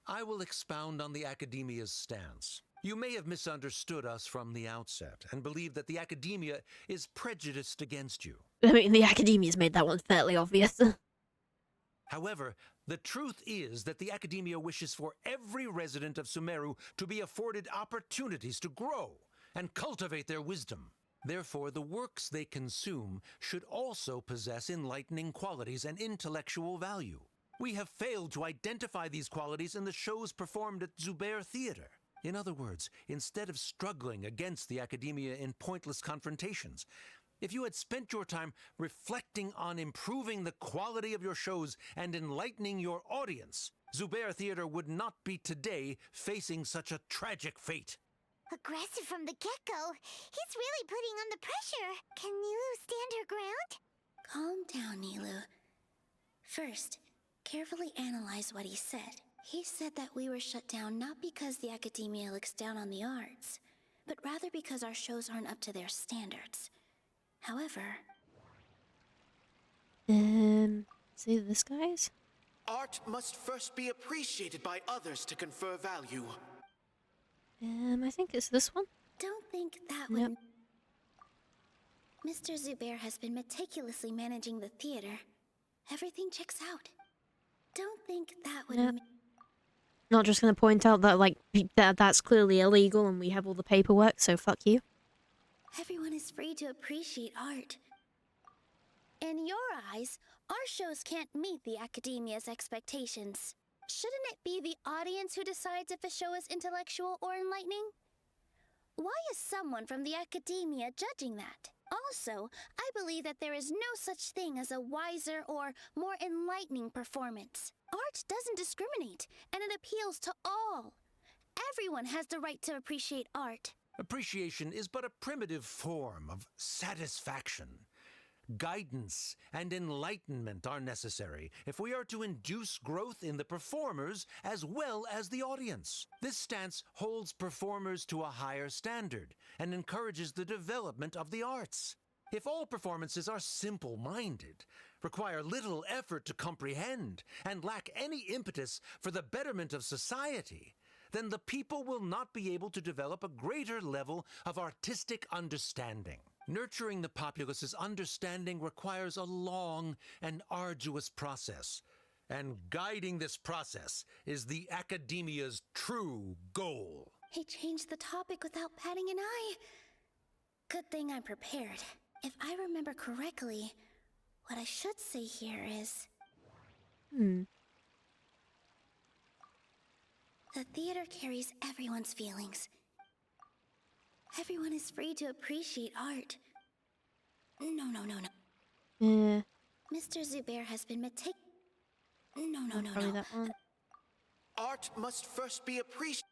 I will expound on the Academia's stance. You may have misunderstood us from the outset and believe that the Academia is prejudiced against you. I mean, the Academia's made that one fairly obvious. However, the truth is that the Academia wishes for every resident of Sumeru to be afforded opportunities to grow and cultivate their wisdom. Therefore, the works they consume should also possess enlightening qualities and intellectual value. We have failed to identify these qualities in the shows performed at Zubair Theater. In other words, instead of struggling against the Academia in pointless confrontations, if you had spent your time reflecting on improving the quality of your shows and enlightening your audience, Zubair Theater would not be today facing such a tragic fate. Aggressive from the get-go. He's really putting on the pressure. Can Nilous stand her ground? Calm down, Nilous. First, carefully analyze what he said. He said that we were shut down not because the academia looks down on the arts, but rather because our shows aren't up to their standards. However... See this guy's? Art must first be appreciated by others to confer value. I think it's this one. Don't think that Yep. would... Mr. Zubair has been meticulously managing the theater. Everything checks out. Don't think that would... Yep. Not just gonna point out that, like, that's clearly illegal and we have all the paperwork, so fuck you. Everyone is free to appreciate art. In your eyes, our shows can't meet the academia's expectations. Shouldn't it be the audience who decides if a show is intellectual or enlightening? Why is someone from the academia judging that? Also, I believe that there is no such thing as a wiser or more enlightening performance. Art doesn't discriminate, and it appeals to all. Everyone has the right to appreciate art. Appreciation is but a primitive form of satisfaction. Guidance and enlightenment are necessary if we are to induce growth in the performers as well as the audience. This stance holds performers to a higher standard and encourages the development of the arts. If all performances are simple-minded, require little effort to comprehend, and lack any impetus for the betterment of society, then the people will not be able to develop a greater level of artistic understanding. Nurturing the populace's understanding requires a long and arduous process, and guiding this process is the academia's true goal. He changed the topic without batting an eye. Good thing I'm prepared. If I remember correctly, what I should say here is... The theater carries everyone's feelings. Everyone is free to appreciate art. No. Yeah. Mr. Zubair has been No. Probably that one. Art must first be appreciated.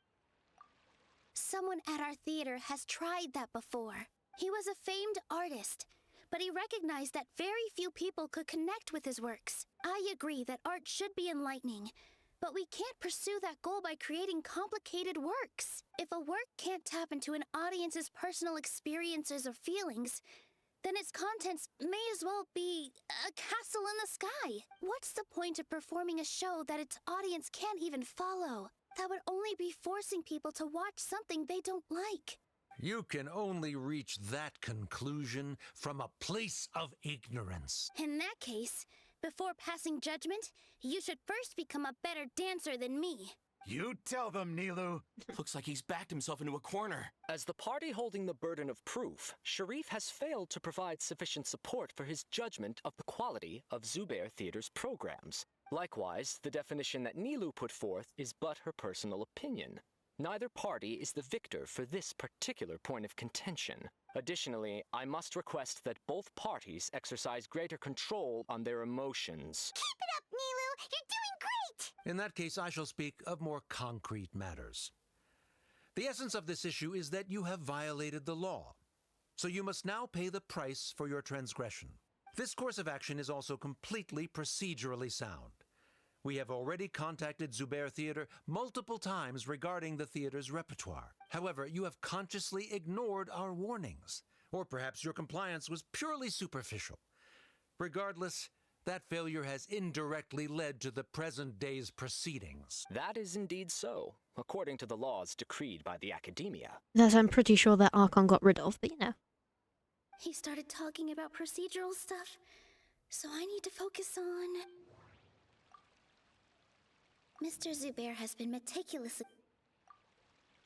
Someone at our theater has tried that before. He was a famed artist, but he recognized that very few people could connect with his works. I agree that art should be enlightening, but we can't pursue that goal by creating complicated works. If a work can't tap into an audience's personal experiences or feelings, then its contents may as well be a castle in the sky. What's the point of performing a show that its audience can't even follow? That would only be forcing people to watch something they don't like. You can only reach that conclusion from a place of ignorance. In that case, before passing judgment, you should first become a better dancer than me. You tell them, Nilou. Looks like he's backed himself into a corner. As the party holding the burden of proof, Sharif has failed to provide sufficient support for his judgment of the quality of Zubair Theater's programs. Likewise, the definition that Nilou put forth is but her personal opinion. Neither party is the victor for this particular point of contention. Additionally, I must request that both parties exercise greater control on their emotions. Keep it up, Nilou! You're doing great! In that case, I shall speak of more concrete matters. The essence of this issue is that you have violated the law, so you must now pay the price for your transgression. This course of action is also completely procedurally sound. We have already contacted Zubair Theater multiple times regarding the theater's repertoire. However, you have consciously ignored our warnings, or perhaps your compliance was purely superficial. Regardless, that failure has indirectly led to the present day's proceedings. That is indeed so, according to the laws decreed by the academia. That I'm pretty sure that Archon got rid of, but you know. He started talking about procedural stuff, so I need to focus on... Mr. Zubair has been meticulously...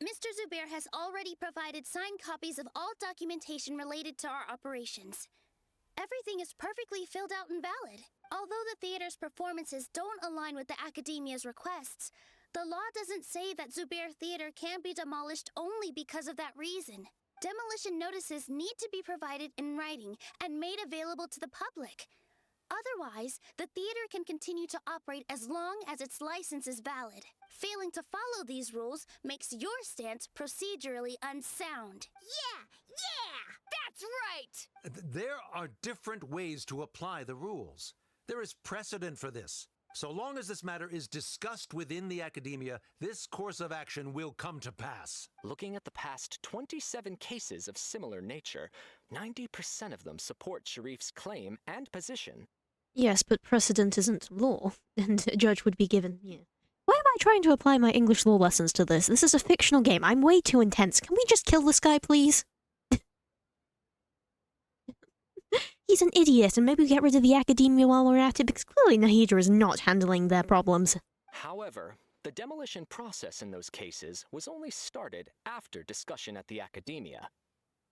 Mr. Zubair has already provided signed copies of all documentation related to our operations. Everything is perfectly filled out and valid. Although the theater's performances don't align with the academia's requests, the law doesn't say that Zubair Theater can be demolished only because of that reason. Demolition notices need to be provided in writing and made available to the public. Otherwise, the theater can continue to operate as long as its license is valid. Failing to follow these rules makes your stance procedurally unsound. Yeah! That's right! There are different ways to apply the rules. There is precedent for this. So long as this matter is discussed within the academia, this course of action will come to pass. Looking at the past 27 cases of similar nature, 90% of them support Sharif's claim and position. Yes, but precedent isn't law, and a judge would be given, yeah. Why am I trying to apply my English law lessons to this? This is a fictional game. I'm way too intense. Can we just kill this guy, please? He's an idiot, and maybe we get rid of the academia while we're at it, because clearly Nahida is not handling their problems. However, the demolition process in those cases was only started after discussion at the academia.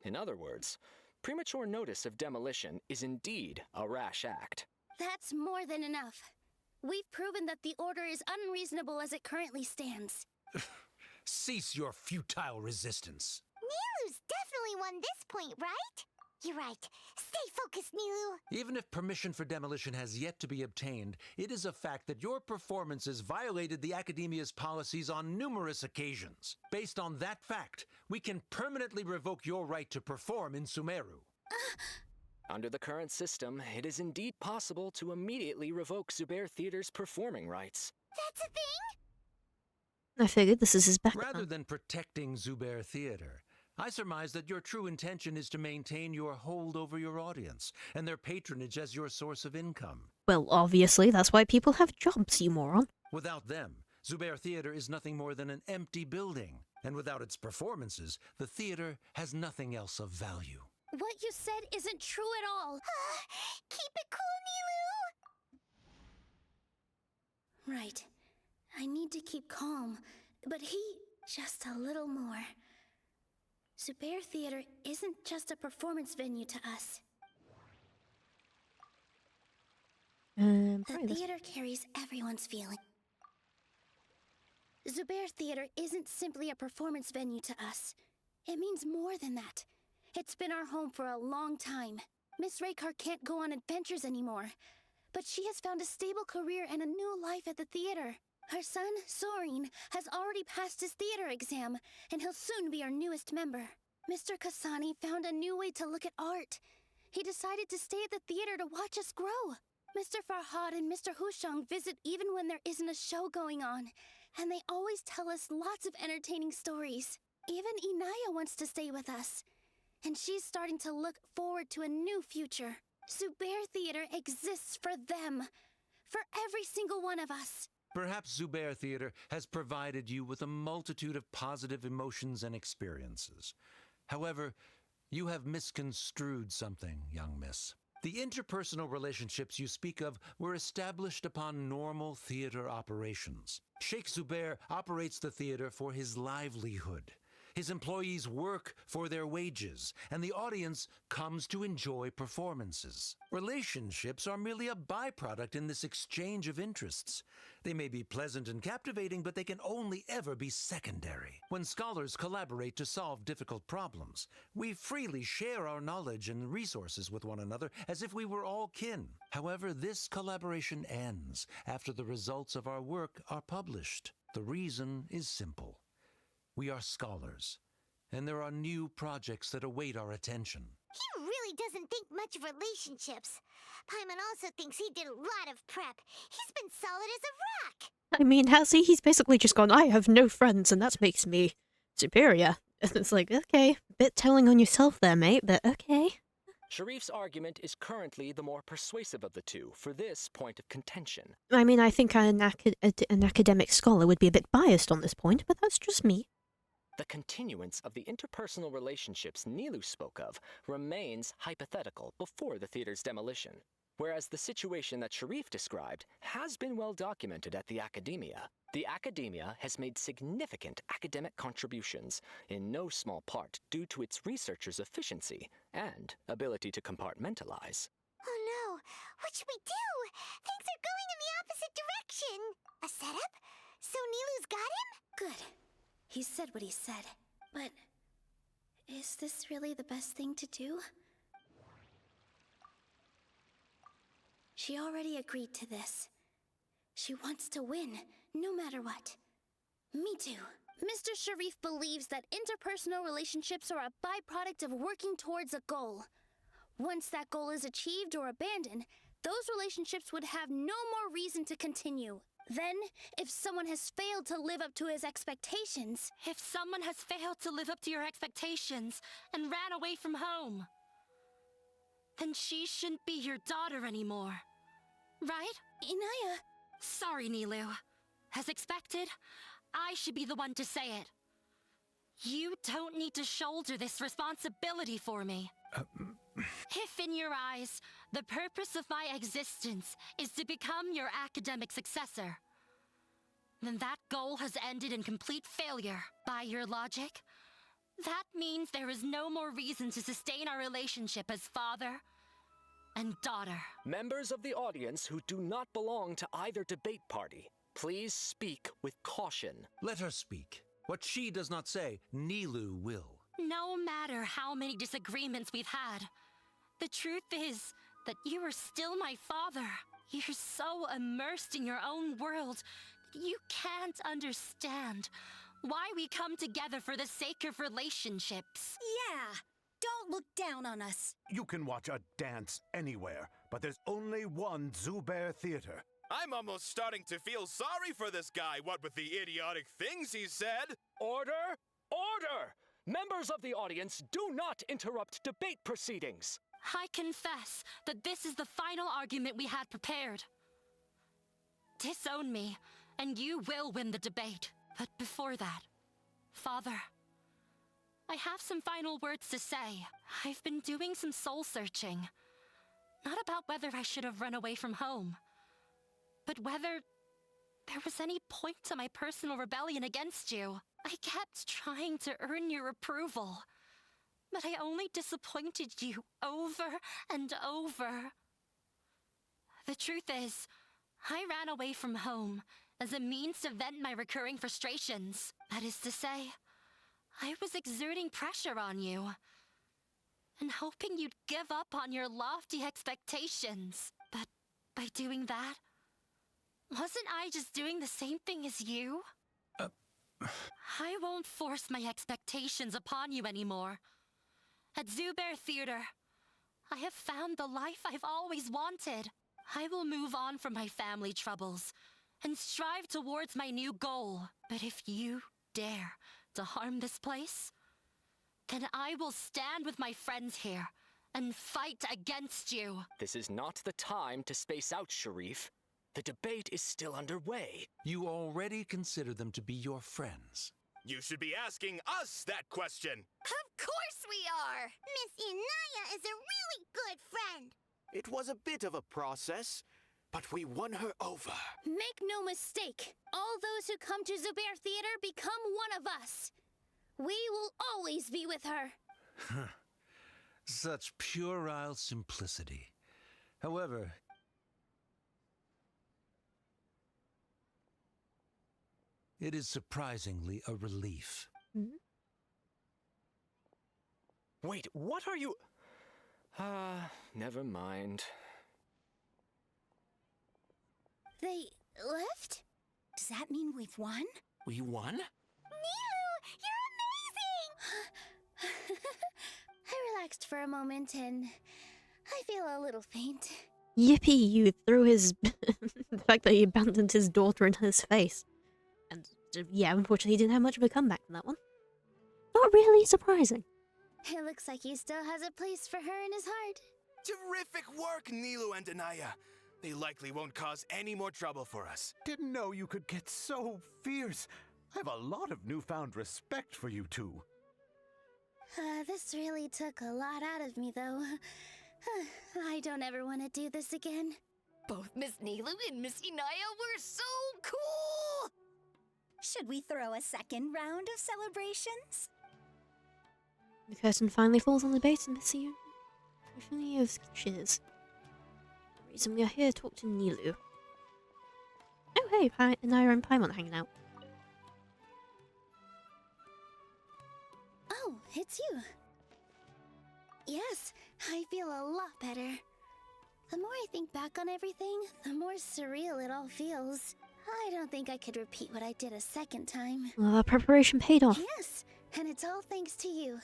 In other words, premature notice of demolition is indeed a rash act. That's more than enough. We've proven that the order is unreasonable as it currently stands. Cease your futile resistance. Nilous definitely won this point, right? You're right. Stay focused, Nilou. Even if permission for demolition has yet to be obtained, it is a fact that your performances violated the Academia's policies on numerous occasions. Based on that fact, we can permanently revoke your right to perform in Sumeru. Under the current system, it is indeed possible to immediately revoke Zubair Theater's performing rights. That's a thing? I figured this is his backup. Rather than protecting Zubair Theater, I surmise that your true intention is to maintain your hold over your audience and their patronage as your source of income. Well, obviously, that's why people have jobs, you moron. Without them, Zubair Theater is nothing more than an empty building. And without its performances, the theater has nothing else of value. What you said isn't true at all. Keep it cool, Nilou. Right. I need to keep calm, but just a little more. Zubair Theater isn't just a performance venue to us. The theater carries everyone's feeling. Zubair Theater isn't simply a performance venue to us. It means more than that. It's been our home for a long time. Miss Raykar can't go on adventures anymore, but she has found a stable career and a new life at the theater. Her son, Sorin, has already passed his theater exam, and he'll soon be our newest member. Mr. Kasani found a new way to look at art. He decided to stay at the theater to watch us grow. Mr. Farhad and Mr. Hushang visit even when there isn't a show going on, and they always tell us lots of entertaining stories. Even Inaya wants to stay with us, and she's starting to look forward to a new future. Zubair Theater exists for them, for every single one of us. Perhaps Zubair Theater has provided you with a multitude of positive emotions and experiences. However, you have misconstrued something, young miss. The interpersonal relationships you speak of were established upon normal theater operations. Sheikh Zubair operates the theater for his livelihood. His employees work for their wages, and the audience comes to enjoy performances. Relationships are merely a byproduct in this exchange of interests. They may be pleasant and captivating, but they can only ever be secondary. When scholars collaborate to solve difficult problems, we freely share our knowledge and resources with one another as if we were all kin. However, this collaboration ends after the results of our work are published. The reason is simple. We are scholars, and there are new projects that await our attention. He really doesn't think much of relationships. Paimon also thinks he did a lot of prep. He's been solid as a rock. I mean, has he? He's basically just gone, I have no friends, and that makes me superior. It's like, okay, bit telling on yourself there, mate, but okay. Sharif's argument is currently the more persuasive of the two for this point of contention. I mean, I think an academic scholar would be a bit biased on this point, but that's just me. The continuance of the interpersonal relationships Nilous spoke of remains hypothetical before the theater's demolition, whereas the situation that Sharif described has been well documented at the academia. The academia has made significant academic contributions, in no small part due to its researchers' efficiency and ability to compartmentalize. Oh no, what should we do? Things are going in the opposite direction. A setup? So Nilou's got him? Good. He said what he said, but is this really the best thing to do? She already agreed to this. She wants to win, no matter what. Me too. Mr. Sharif believes that interpersonal relationships are a byproduct of working towards a goal. Once that goal is achieved or abandoned, those relationships would have no more reason to continue. Then, if someone has failed to live up to his expectations... If someone has failed to live up to your expectations and ran away from home, then she shouldn't be your daughter anymore. Right? Inaya... Sorry, Nilou. As expected, I should be the one to say it. You don't need to shoulder this responsibility for me. If in your eyes, the purpose of my existence is to become your academic successor, then that goal has ended in complete failure. By your logic, that means there is no more reason to sustain our relationship as father and daughter. Members of the audience who do not belong to either debate party, please speak with caution. Let her speak. What she does not say, Nilou will. No matter how many disagreements we've had, the truth is that you are still my father. You're so immersed in your own world that you can't understand why we come together for the sake of relationships. Yeah, don't look down on us. You can watch a dance anywhere, but there's only one Zubair Theater. I'm almost starting to feel sorry for this guy, what with the idiotic things he said. Order! Order! Members of the audience, do not interrupt debate proceedings. I confess that this is the final argument we had prepared. Disown me, and you will win the debate. But before that, Father, I have some final words to say. I've been doing some soul searching. Not about whether I should have run away from home, but whether there was any point to my personal rebellion against you. I kept trying to earn your approval, but I only disappointed you over and over. The truth is, I ran away from home as a means to vent my recurring frustrations. That is to say, I was exerting pressure on you and hoping you'd give up on your lofty expectations. But by doing that, wasn't I just doing the same thing as you? I won't force my expectations upon you anymore. At Zubair Theater, I have found the life I've always wanted. I will move on from my family troubles and strive towards my new goal. But if you dare to harm this place, then I will stand with my friends here and fight against you. This is not the time to space out, Sharif. The debate is still underway. You already consider them to be your friends. You should be asking us that question. Of course we are! Miss Inaya is a really good friend. It was a bit of a process, but we won her over. Make no mistake, all those who come to Zubair Theater become one of us. We will always be with her. Such puerile simplicity. However, it is surprisingly a relief. Wait, what are you... never mind. They left? Does that mean we've won? We won? Nilou, you're amazing! I relaxed for a moment and I feel a little faint. Yippee, you threw his... the fact that he abandoned his daughter in his face. And yeah, unfortunately he didn't have much of a comeback in that one. Not really surprising. It looks like he still has a place for her in his heart. Terrific work, Nilou and Anaya. They likely won't cause any more trouble for us. Didn't know you could get so fierce. I have a lot of newfound respect for you two. This really took a lot out of me, though. I don't ever want to do this again. Both Miss Nilou and Miss Inaya were so cool! Should we throw a second round of celebrations? The curtain finally falls on the debate and Missy briefly of cheers. The reason we are here to talk to Nilou. Oh hey, Naira and Paimon are hanging out. Oh, it's you. Yes, I feel a lot better. The more I think back on everything, the more surreal it all feels. I don't think I could repeat what I did a second time. Well, our preparation paid off. Yes, and it's all thanks to you.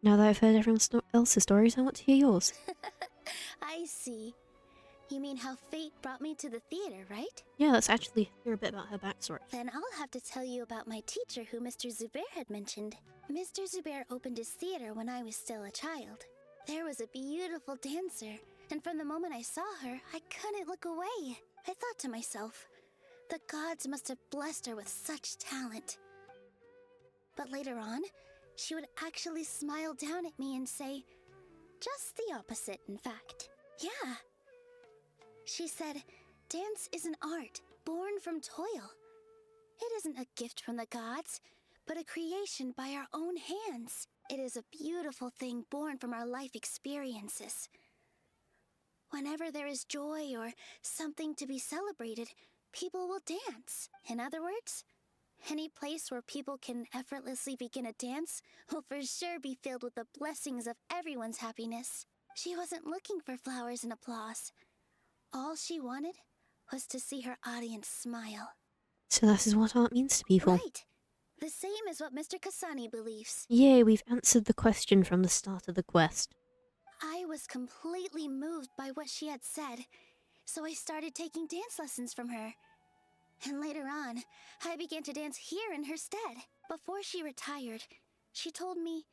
Now that I've heard everyone else's stories, I want to hear yours. I see. You mean how fate brought me to the theater, right? Yeah, let's actually hear a bit about her backstory. Then I'll have to tell you about my teacher who Mr. Zubair had mentioned. Mr. Zubair opened his theater when I was still a child. There was a beautiful dancer, and from the moment I saw her, I couldn't look away. I thought to myself, the gods must have blessed her with such talent. But later on, she would actually smile down at me and say, just the opposite, in fact. Yeah. She said, dance is an art born from toil. It isn't a gift from the gods, but a creation by our own hands. It is a beautiful thing born from our life experiences. Whenever there is joy or something to be celebrated, people will dance. In other words, any place where people can effortlessly begin a dance will for sure be filled with the blessings of everyone's happiness. She wasn't looking for flowers and applause. All she wanted was to see her audience smile. So this is what art means to people. Right. The same as what Mr. Kasani believes. Yay, we've answered the question from the start of the quest. I was completely moved by what she had said, so I started taking dance lessons from her. And later on, I began to dance here in her stead. Before she retired, she told me,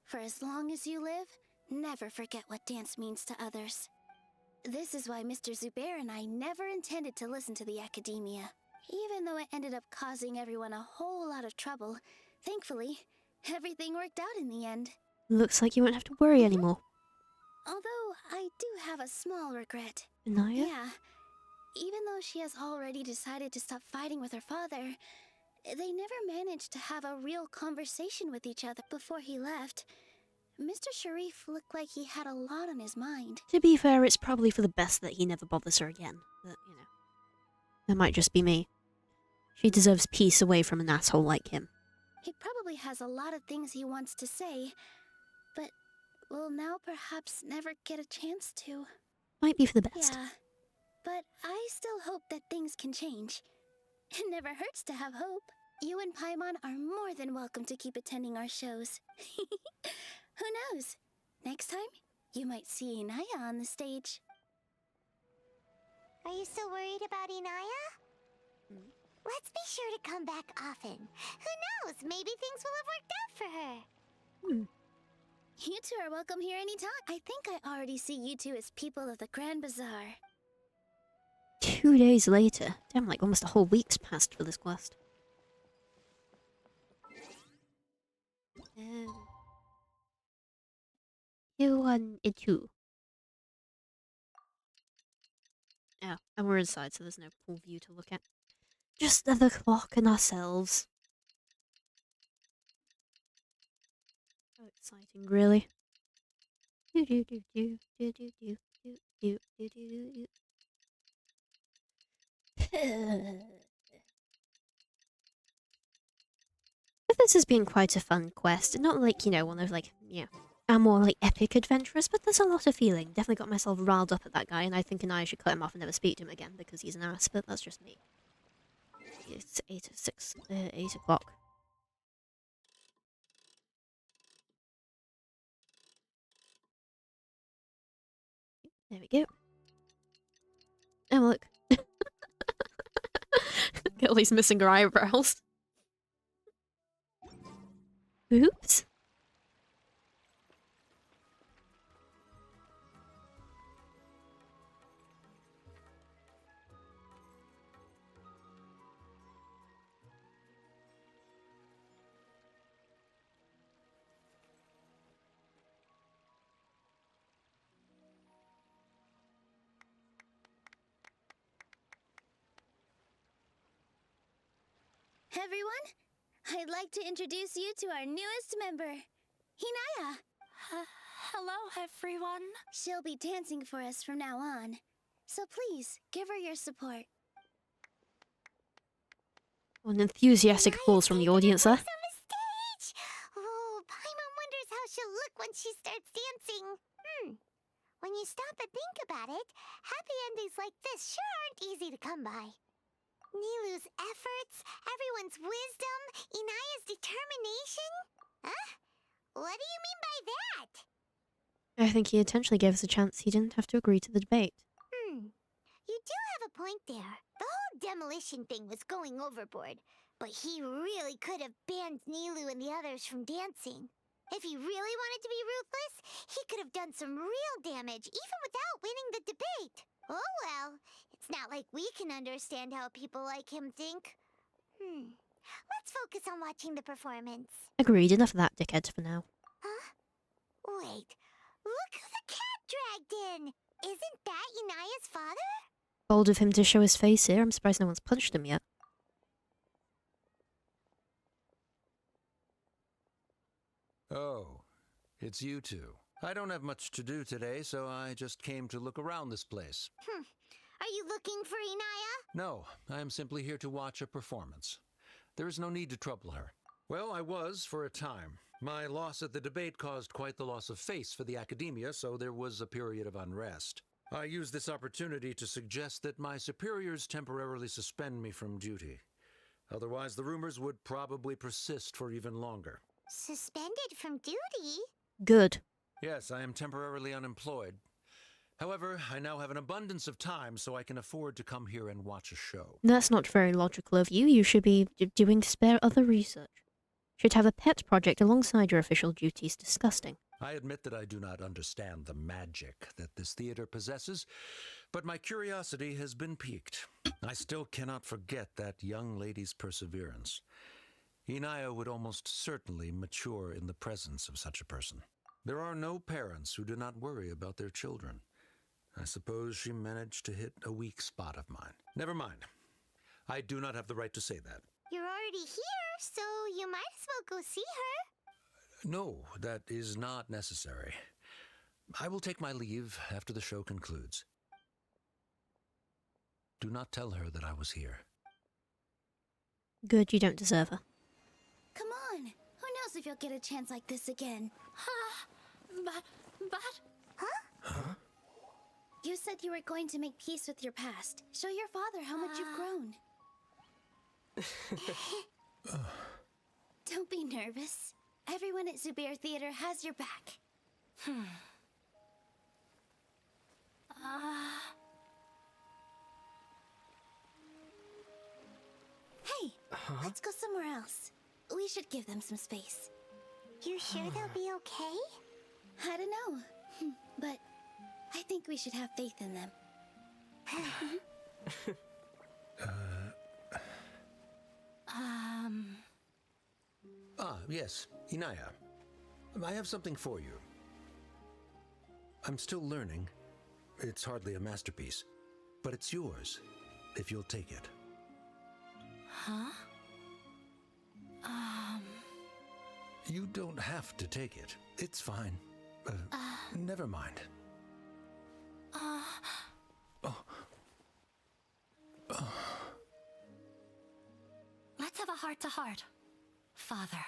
for as long as you live, never forget what dance means to others. This is why Mr. Zubair and I never intended to listen to the academia. Even though it ended up causing everyone a whole lot of trouble, thankfully, everything worked out in the end. Looks like you won't have to worry anymore. Although, I do have a small regret. Inaya? Yeah. Even though she has already decided to stop fighting with her father, they never managed to have a real conversation with each other before he left. Mr. Sharif looked like he had a lot on his mind. To be fair, it's probably for the best that he never bothers her again. But, you know, that might just be me. She deserves peace away from an asshole like him. He probably has a lot of things he wants to say, but will now perhaps never get a chance to. Might be for the best. Yeah, but I still hope that things can change. It never hurts to have hope. You and Paimon are more than welcome to keep attending our shows. Who knows? Next time, you might see Inaya on the stage. Are you still worried about Inaya? Let's be sure to come back often. Who knows? Maybe things will have worked out for her. You two are welcome here anytime. I think I already see you two as people of the Grand Bazaar. 2 days later. Damn, like almost a whole week's passed for this quest. Two. Oh, and we're inside, so there's no pool view to look at. Just the clock and ourselves. So exciting, really. This has been quite a fun quest. Not like, you know, one of like, yeah, a more like epic adventurous, but there's a lot of feeling. Definitely got myself riled up at that guy, and I think I should cut him off and never speak to him again because he's an ass, but that's just me. It's 8 o'clock. There we go. Oh, look. Get all these missing her eyebrows. Oops. Everyone, I'd like to introduce you to our newest member, Hinaya. Hello, everyone. She'll be dancing for us from now on, so please give her your support. An enthusiastic applause from the audience there. Stage! Oh, Paimon wonders how she'll look when she starts dancing. When you stop and think about it, happy endings like this sure aren't easy to come by. Nilou's efforts, everyone's wisdom, Inaya's determination? Huh? What do you mean by that? I think he intentionally gave us a chance he didn't have to agree to the debate. do have a point there. The whole demolition thing was going overboard, but he really could have banned Nilou and the others from dancing. If he really wanted to be ruthless, he could have done some real damage, even without winning the debate. Oh well, it's not like we can understand how people like him think. Let's focus on watching the performance. Agreed, enough of that, dickheads, for now. Huh? Wait, look who the cat dragged in! Isn't that Inaya's father? Bold of him to show his face here. I'm surprised no one's punched him yet. Oh, it's you two. I don't have much to do today, so I just came to look around this place. Are you looking for Inaya? No, I am simply here to watch a performance. There is no need to trouble her. Well, I was for a time. My loss at the debate caused quite the loss of face for the academia, so there was a period of unrest. I used this opportunity to suggest that my superiors temporarily suspend me from duty. Otherwise, the rumors would probably persist for even longer. Suspended from duty? Good. Yes, I am temporarily unemployed. However, I now have an abundance of time, so I can afford to come here and watch a show. That's not very logical of you. You should be doing spare other research. Should have a pet project alongside your official duties. Disgusting. I admit that I do not understand the magic that this theater possesses, but my curiosity has been piqued. I still cannot forget that young lady's perseverance. Inaya would almost certainly mature in the presence of such a person. There are no parents who do not worry about their children. I suppose she managed to hit a weak spot of mine. Never mind. I do not have the right to say that. You're already here, so you might as well go see her. No, that is not necessary. I will take my leave after the show concludes. Do not tell her that I was here. Good, you don't deserve her. Come on. Who knows if you'll get a chance like this again? But... Huh? You said you were going to make peace with your past. Show your father how much you've grown. Don't be nervous. Everyone at Zubair Theater has your back. Hey, let's go somewhere else. We should give them some space. You sure they'll be okay? I don't know, but I think we should have faith in them. Yes, Inaya. I have something for you. I'm still learning. It's hardly a masterpiece, but it's yours, if you'll take it. Huh? You don't have to take it. It's fine. Never mind. Let's have a heart-to-heart, Father.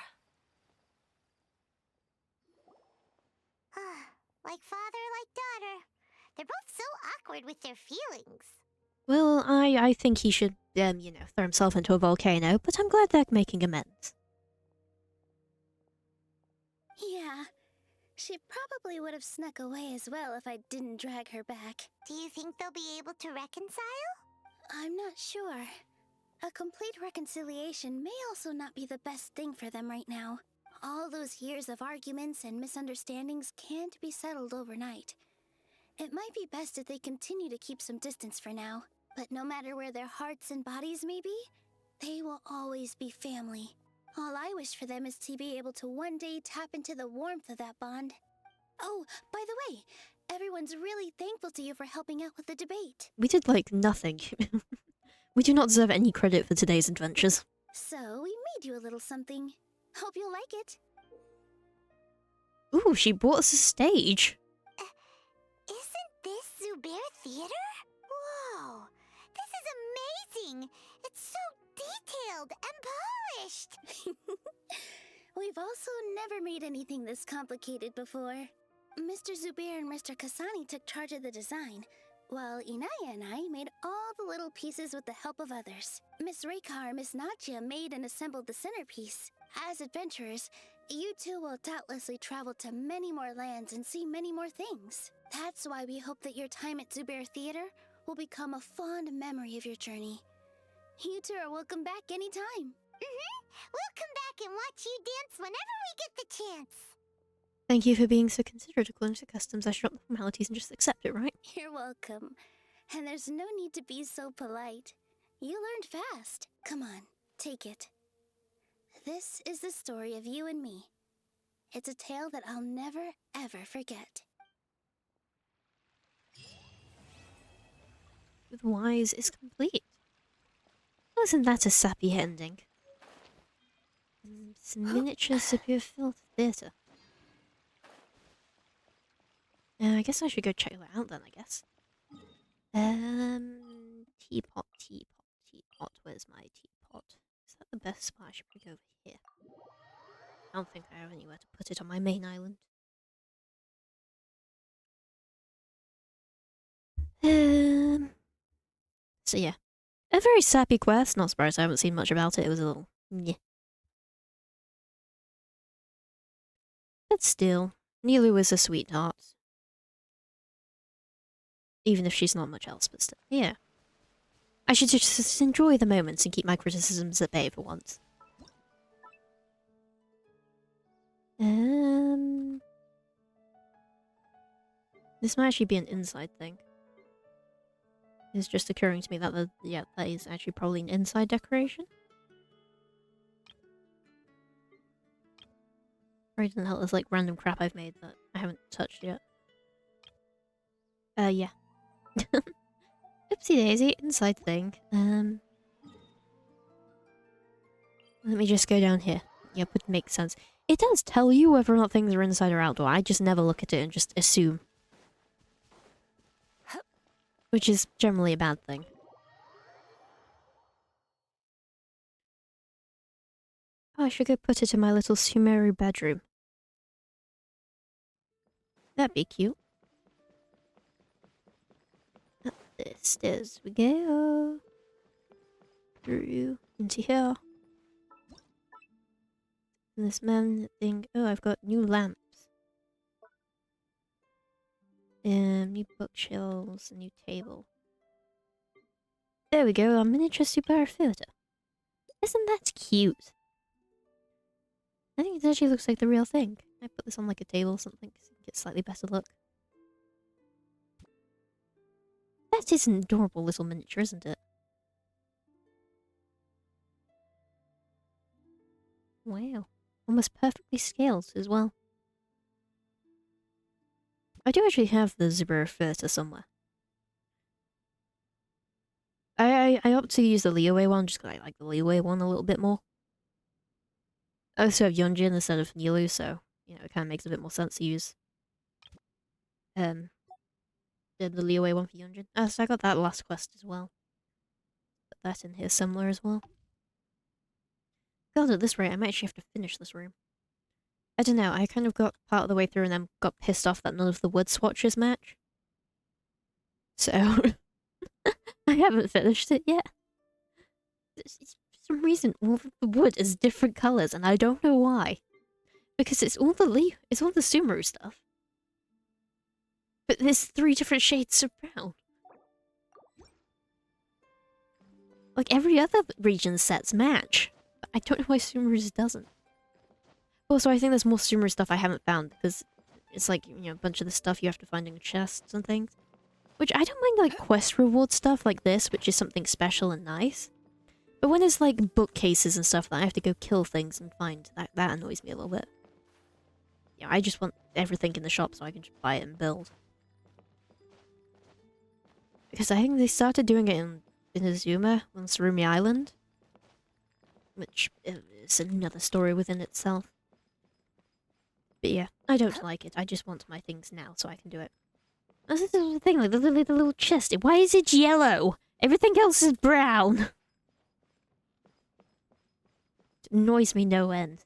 Like father, like daughter. They're both so awkward with their feelings. Well, I think he should, throw himself into a volcano, but I'm glad they're making amends. Yeah, she probably would have snuck away as well if I didn't drag her back. Do you think they'll be able to reconcile? I'm not sure. A complete reconciliation may also not be the best thing for them right now. All those years of arguments and misunderstandings can't be settled overnight. It might be best if they continue to keep some distance for now. But no matter where their hearts and bodies may be, they will always be family. All I wish for them is to be able to one day tap into the warmth of that bond. Oh, by the way, everyone's really thankful to you for helping out with the debate. We did, nothing. We do not deserve any credit for today's adventures. So, we made you a little something. Hope you'll like it. Ooh, she bought us a stage. Isn't this Zubair Theater? Whoa, this is amazing! It's so detailed and polished! We've also never made anything this complicated before. Mr. Zubair and Mr. Kasani took charge of the design, while Inaya and I made all the little pieces with the help of others. Miss Reykar and Miss Nadia made and assembled the centerpiece. As adventurers, you two will doubtlessly travel to many more lands and see many more things. That's why we hope that your time at Zubair Theater will become a fond memory of your journey. You two are welcome back anytime. We'll come back and watch you dance whenever we get the chance. Thank you for being so considerate according to customs. I should drop the formalities and just accept it, right? You're welcome. And there's no need to be so polite. You learned fast. Come on, take it. This is the story of you and me. It's a tale that I'll never, ever forget. With Wise is complete. Wasn't that a sappy ending? It's miniature Superior Field Theatre. I guess I should go check that out then, I guess. Teapot, teapot, teapot. Where's my teapot? Is that the best spot? I should put it over here. I don't think I have anywhere to put it on my main island. So yeah. A very sappy quest. Not surprised I haven't seen much about it. It was a little... yeah. But still, Nilous is a sweetheart. Even if she's not much else, but still. Yeah. I should just enjoy the moments and keep my criticisms at bay for once. This might actually be an inside thing. It's just occurring to me that that is actually probably an inside decoration. Right, and hell, there's like random crap I've made that I haven't touched yet. Yeah. Oopsie daisy, inside thing. Let me just go down here. Yep, it makes sense. It does tell you whether or not things are inside or outdoor. I just never look at it and just assume. Which is generally a bad thing. Oh, I should go put it in my little Sumeru bedroom. That'd be cute. Up the stairs we go. Through into here. And this man thing. Oh, I've got new lamps. New bookshelves, a new table. There we go, our miniature super theatre. Isn't that cute? I think it actually looks like the real thing. I put this on like a table or something so you can get a slightly better look. That is an adorable little miniature, isn't it? Wow. Almost perfectly scaled as well. I do actually have the Zebra Theatre somewhere. I opt to use the Leeway one just because I like the Leeway one a little bit more. I also have Yunjin instead of Nilous, so, you know, it kind of makes a bit more sense to use the Leeway one for Yunjin. So I got that last quest as well. Put that in here somewhere as well. God, at this rate, I might actually have to finish this room. I don't know, I kind of got part of the way through and then got pissed off that none of the wood swatches match. So, I haven't finished it yet. For some reason, all of the wood is different colours, and I don't know why. Because it's all the Sumeru stuff. But there's 3 different shades of brown. Like, every other region's sets match. But I don't know why Sumeru's doesn't. Also, I think there's more Sumeru stuff I haven't found, because it's like, you know, a bunch of the stuff you have to find in chests and things. Which, I don't mind, like, quest reward stuff like this, which is something special and nice. But when it's, like, bookcases and stuff that I have to go kill things and find, that annoys me a little bit. Yeah, I just want everything in the shop so I can just buy it and build. Because I think they started doing it in Inazuma, on Surumi Island. Which is another story within itself. But yeah, I don't like it. I just want my things now so I can do it. This is the thing, like the little chest. Why is it yellow? Everything else is brown. It annoys me no end.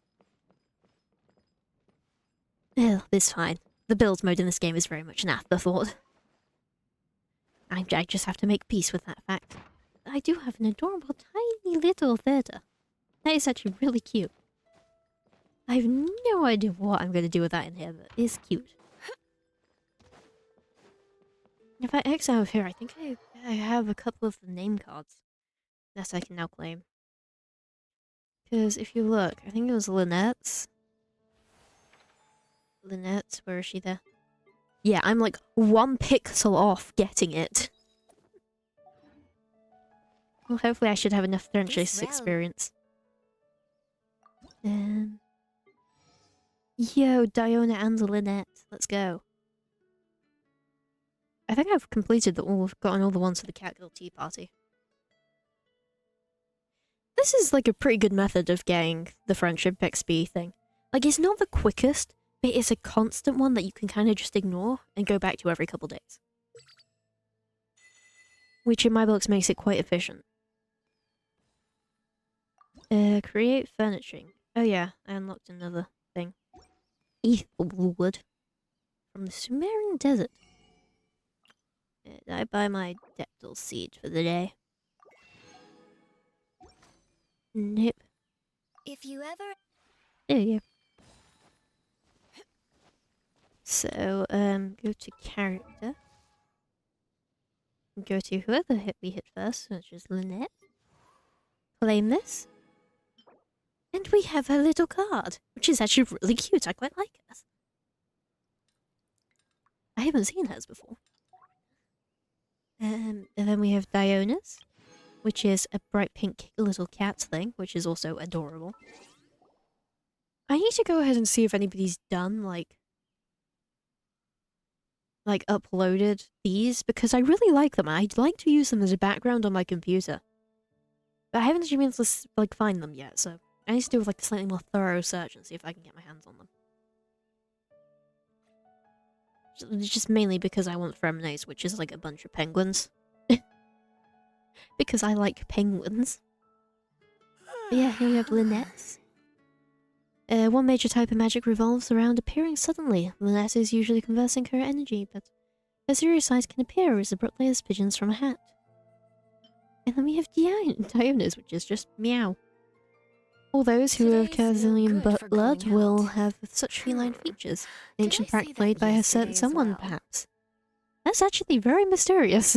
Oh, it's fine. The build mode in this game is very much an afterthought. I just have to make peace with that fact. I do have an adorable tiny little theatre. That is actually really cute. I have no idea what I'm going to do with that in here, but it's cute. If I X out of here, I think I I have a couple of the name cards that I can now claim. Because if you look, I think it was Lynette's. Lynette, where is she there? Yeah, I'm like 1 pixel off getting it. Well, hopefully I should have enough Trenches experience. Yo, Diona and Lynette. Let's go. I think I've completed gotten all the ones for the Cat Girl Tea Party. This is like a pretty good method of getting the friendship XP thing. Like, it's not the quickest, but it's a constant one that you can kind of just ignore and go back to every couple days. Which in my books makes it quite efficient. Create furnishing. Oh yeah, I unlocked another thing. Ethel wood. From the Sumerian desert. Did I buy my Deptal seed for the day? Nope. If you ever... There you go. So, go to character. Go to whoever we hit first, which is Lynette. Claim this. And we have her little card, which is actually really cute. I quite like hers. I haven't seen hers before. And then we have Diona's, which is a bright pink little cat thing, which is also adorable. I need to go ahead and see if anybody's done, like uploaded these, because I really like them. I'd like to use them as a background on my computer. But I haven't actually been able to, like, find them yet, so I need to do, like, a slightly more thorough search and see if I can get my hands on them. Just mainly because I want Fremnes, which is, like, a bunch of penguins. Because I like penguins. But yeah, here we have Lynette's. One major type of magic revolves around appearing suddenly. Lynette is usually conversing her energy, but her serious eyes can appear as abruptly as pigeons from a hat. And then we have Diona's, which is just meow. All those who have Kazillion blood will have such feline features. Ancient practice played by a certain someone, perhaps. That's actually very mysterious.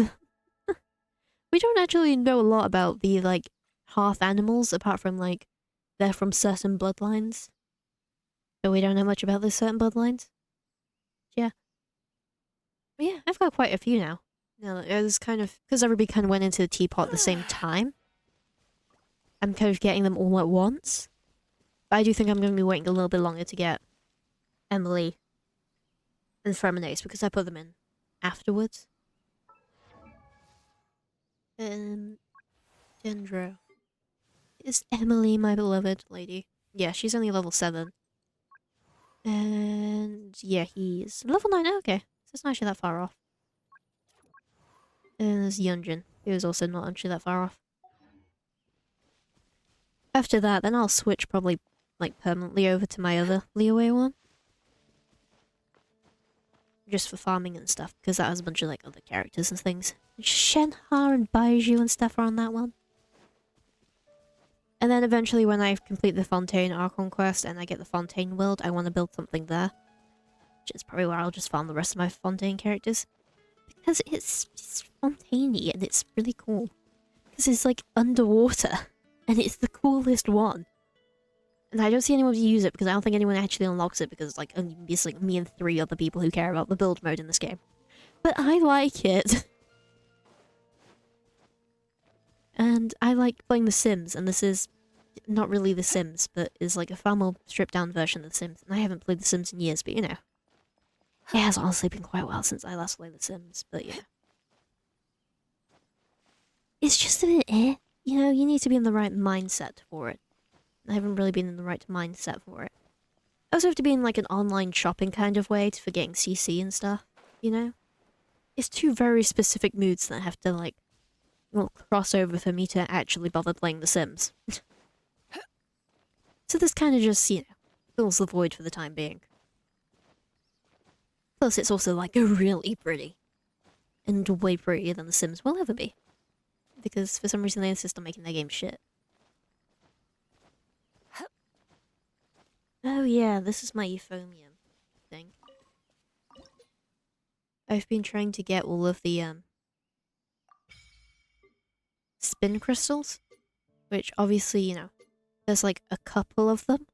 We don't actually know a lot about the, like, half animals, apart from, like, they're from certain bloodlines. But we don't know much about those certain bloodlines. Yeah. But yeah, I've got quite a few now. No, it was kind of... Because everybody kind of went into the teapot at the same time. I'm kind of getting them all at once. But I do think I'm going to be waiting a little bit longer to get Emily and Fremines, because I put them in afterwards. Dendro. Is Emily my beloved lady? Yeah, she's only level 7. And yeah, he's level 9. Oh, okay, so it's not actually that far off. And there's Yunjin, who's also not actually that far off. After that, then I'll switch probably, like, permanently over to my other Liyue one. Just for farming and stuff, because that has a bunch of, like, other characters and things. Shenhar and Baiju and stuff are on that one. And then eventually when I complete the Fontaine Archon quest and I get the Fontaine world, I want to build something there. Which is probably where I'll just farm the rest of my Fontaine characters. Because it's Fontaine-y and it's really cool. Because it's like underwater. And it's the coolest one. And I don't see anyone use it because I don't think anyone actually unlocks it because like it's like me and 3 other people who care about the build mode in this game. But I like it. And I like playing The Sims, and this is not really The Sims, but is like a far more stripped down version of The Sims. And I haven't played The Sims in years, but you know. It has honestly been quite a while since I last played The Sims, but yeah. It's just a bit you know, you need to be in the right mindset for it. I haven't really been in the right mindset for it. I also have to be in like an online shopping kind of way for getting CC and stuff, you know? It's 2 very specific moods that have to like, well, cross over for me to actually bother playing The Sims. So this kind of just, you know, fills the void for the time being. Plus it's also like really pretty. And way prettier than The Sims will ever be. Because for some reason they insist on making their game shit. Oh yeah, this is my euphonium thing. I've been trying to get all of the spin crystals, which obviously, you know, there's like a couple of them.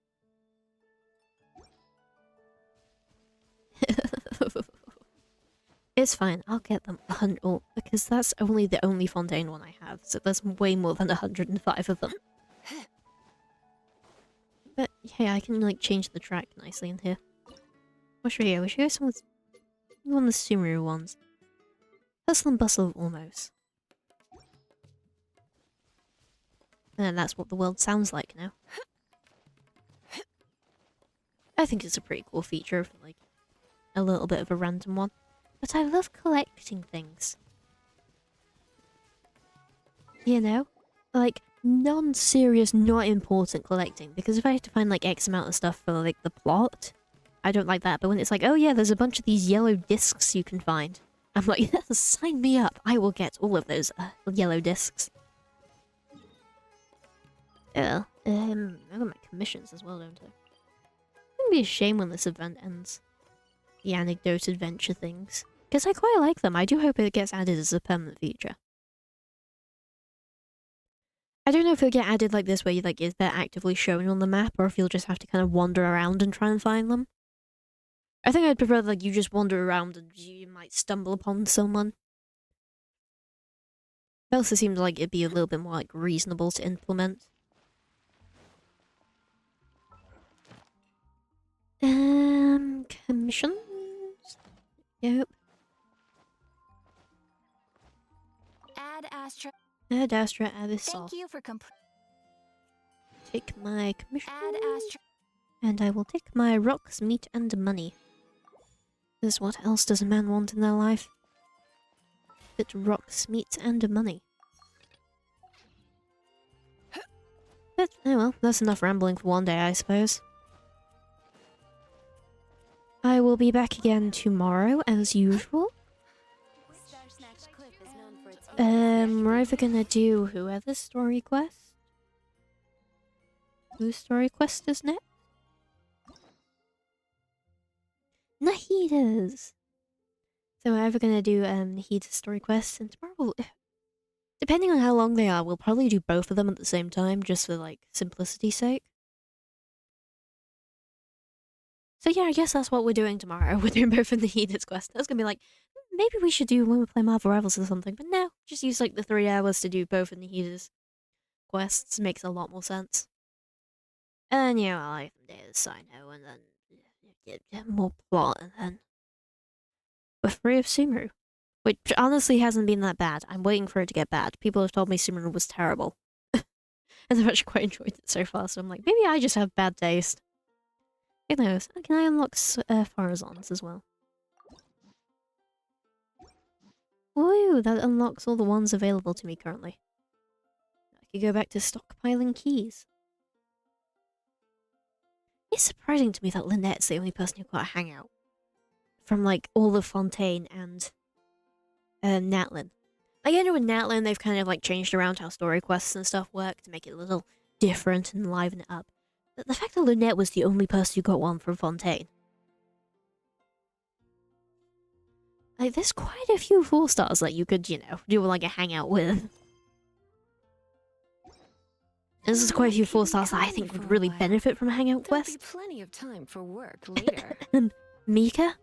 It's fine, I'll get them 100, because that's only the only Fontaine one I have, so there's way more than 105 of them. But hey, I can like change the track nicely in here. What should we go? We should go one of the Sumeru ones. Hustle and bustle of almost. And that's what the world sounds like now. I think it's a pretty cool feature, like a little bit of a random one. But I love collecting things. You know? Like, non-serious, not important collecting. Because if I have to find, like, X amount of stuff for, like, the plot, I don't like that. But when it's like, oh yeah, there's a bunch of these yellow discs you can find. I'm like, yes, sign me up. I will get all of those yellow discs. Yeah. I got my commissions as well, don't I? It's gonna be a shame when this event ends. The anecdote adventure things. Because I quite like them. I do hope it gets added as a permanent feature. I don't know if it'll get added like this, where you, like, is they're actively shown on the map, or if you'll just have to kind of wander around and try and find them. I think I'd prefer, like, you just wander around and you might stumble upon someone. It also seems like it'd be a little bit more, like, reasonable to implement. Commissions? Yep. Add Astra, add this off. Thank you for Take my commission. And I will take my rocks, meat, and money. Because what else does a man want in their life? But rocks, meat, and money. But, oh well, that's enough rambling for one day, I suppose. I will be back again tomorrow, as usual. We're either gonna do whoever's story quest. Whose story quest is next? Nahida's! So we're either gonna do Nahida's story quest, and tomorrow depending on how long they are, we'll probably do both of them at the same time, just for, like, simplicity's sake. So yeah, I guess that's what we're doing tomorrow. We're doing both of Nahida's quest. That's gonna be like, maybe we should do when we play Marvel Rivals or something, but no, just use like the 3 hours to do both of Nahida's quests. Makes a lot more sense. And you know, I like them days, Sino, and then get more plot, and then we're free of Sumeru. Which honestly hasn't been that bad. I'm waiting for it to get bad. People have told me Sumeru was terrible. And I've actually quite enjoyed it so far, so I'm like, maybe I just have bad taste. Who knows? Can I unlock Farazons as well? Woo, that unlocks all the ones available to me currently. I could go back to stockpiling keys. It's surprising to me that Lynette's the only person who got a hangout. From, like, all of Fontaine and Natlin. Like, I know with Natlin, they've kind of, like, changed around how story quests and stuff work to make it a little different and liven it up. But the fact that Lynette was the only person who got one from Fontaine. Like, there's quite a few 4-stars that you could, you know, do, like, a hangout with. There's quite a few 4-stars that I think would really benefit from a hangout quest. There'll be plenty of time for work later. And Mika,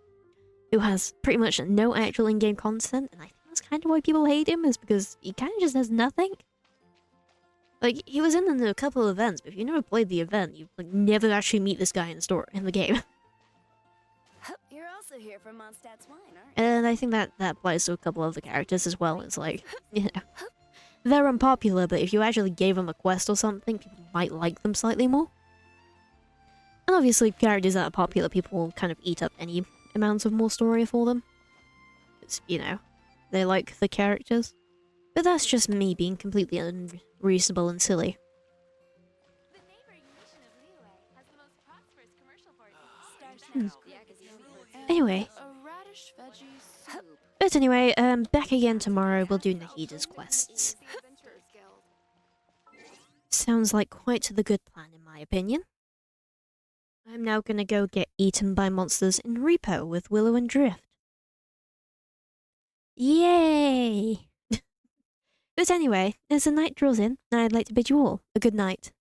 who has pretty much no actual in-game content, and I think that's kind of why people hate him, is because he kind of just has nothing. Like, he was in a couple of events, but if you never played the event, you like never actually meet this guy in the game. You're also here for Mondstadt's wine, aren't you? And I think that applies to a couple of the characters as well. It's like, you know, they're unpopular, but if you actually gave them a quest or something, people might like them slightly more. And obviously, characters that are popular, people will kind of eat up any amounts of more story for them. It's, you know, they like the characters. But that's just me being completely unreasonable and silly. Anyway. But anyway, back again tomorrow, we'll do Nahida's quests. Sounds like quite the good plan in my opinion. I'm now gonna go get eaten by monsters in Repo with Willow and Drift. Yay! But anyway, as the night draws in, I'd like to bid you all a good night.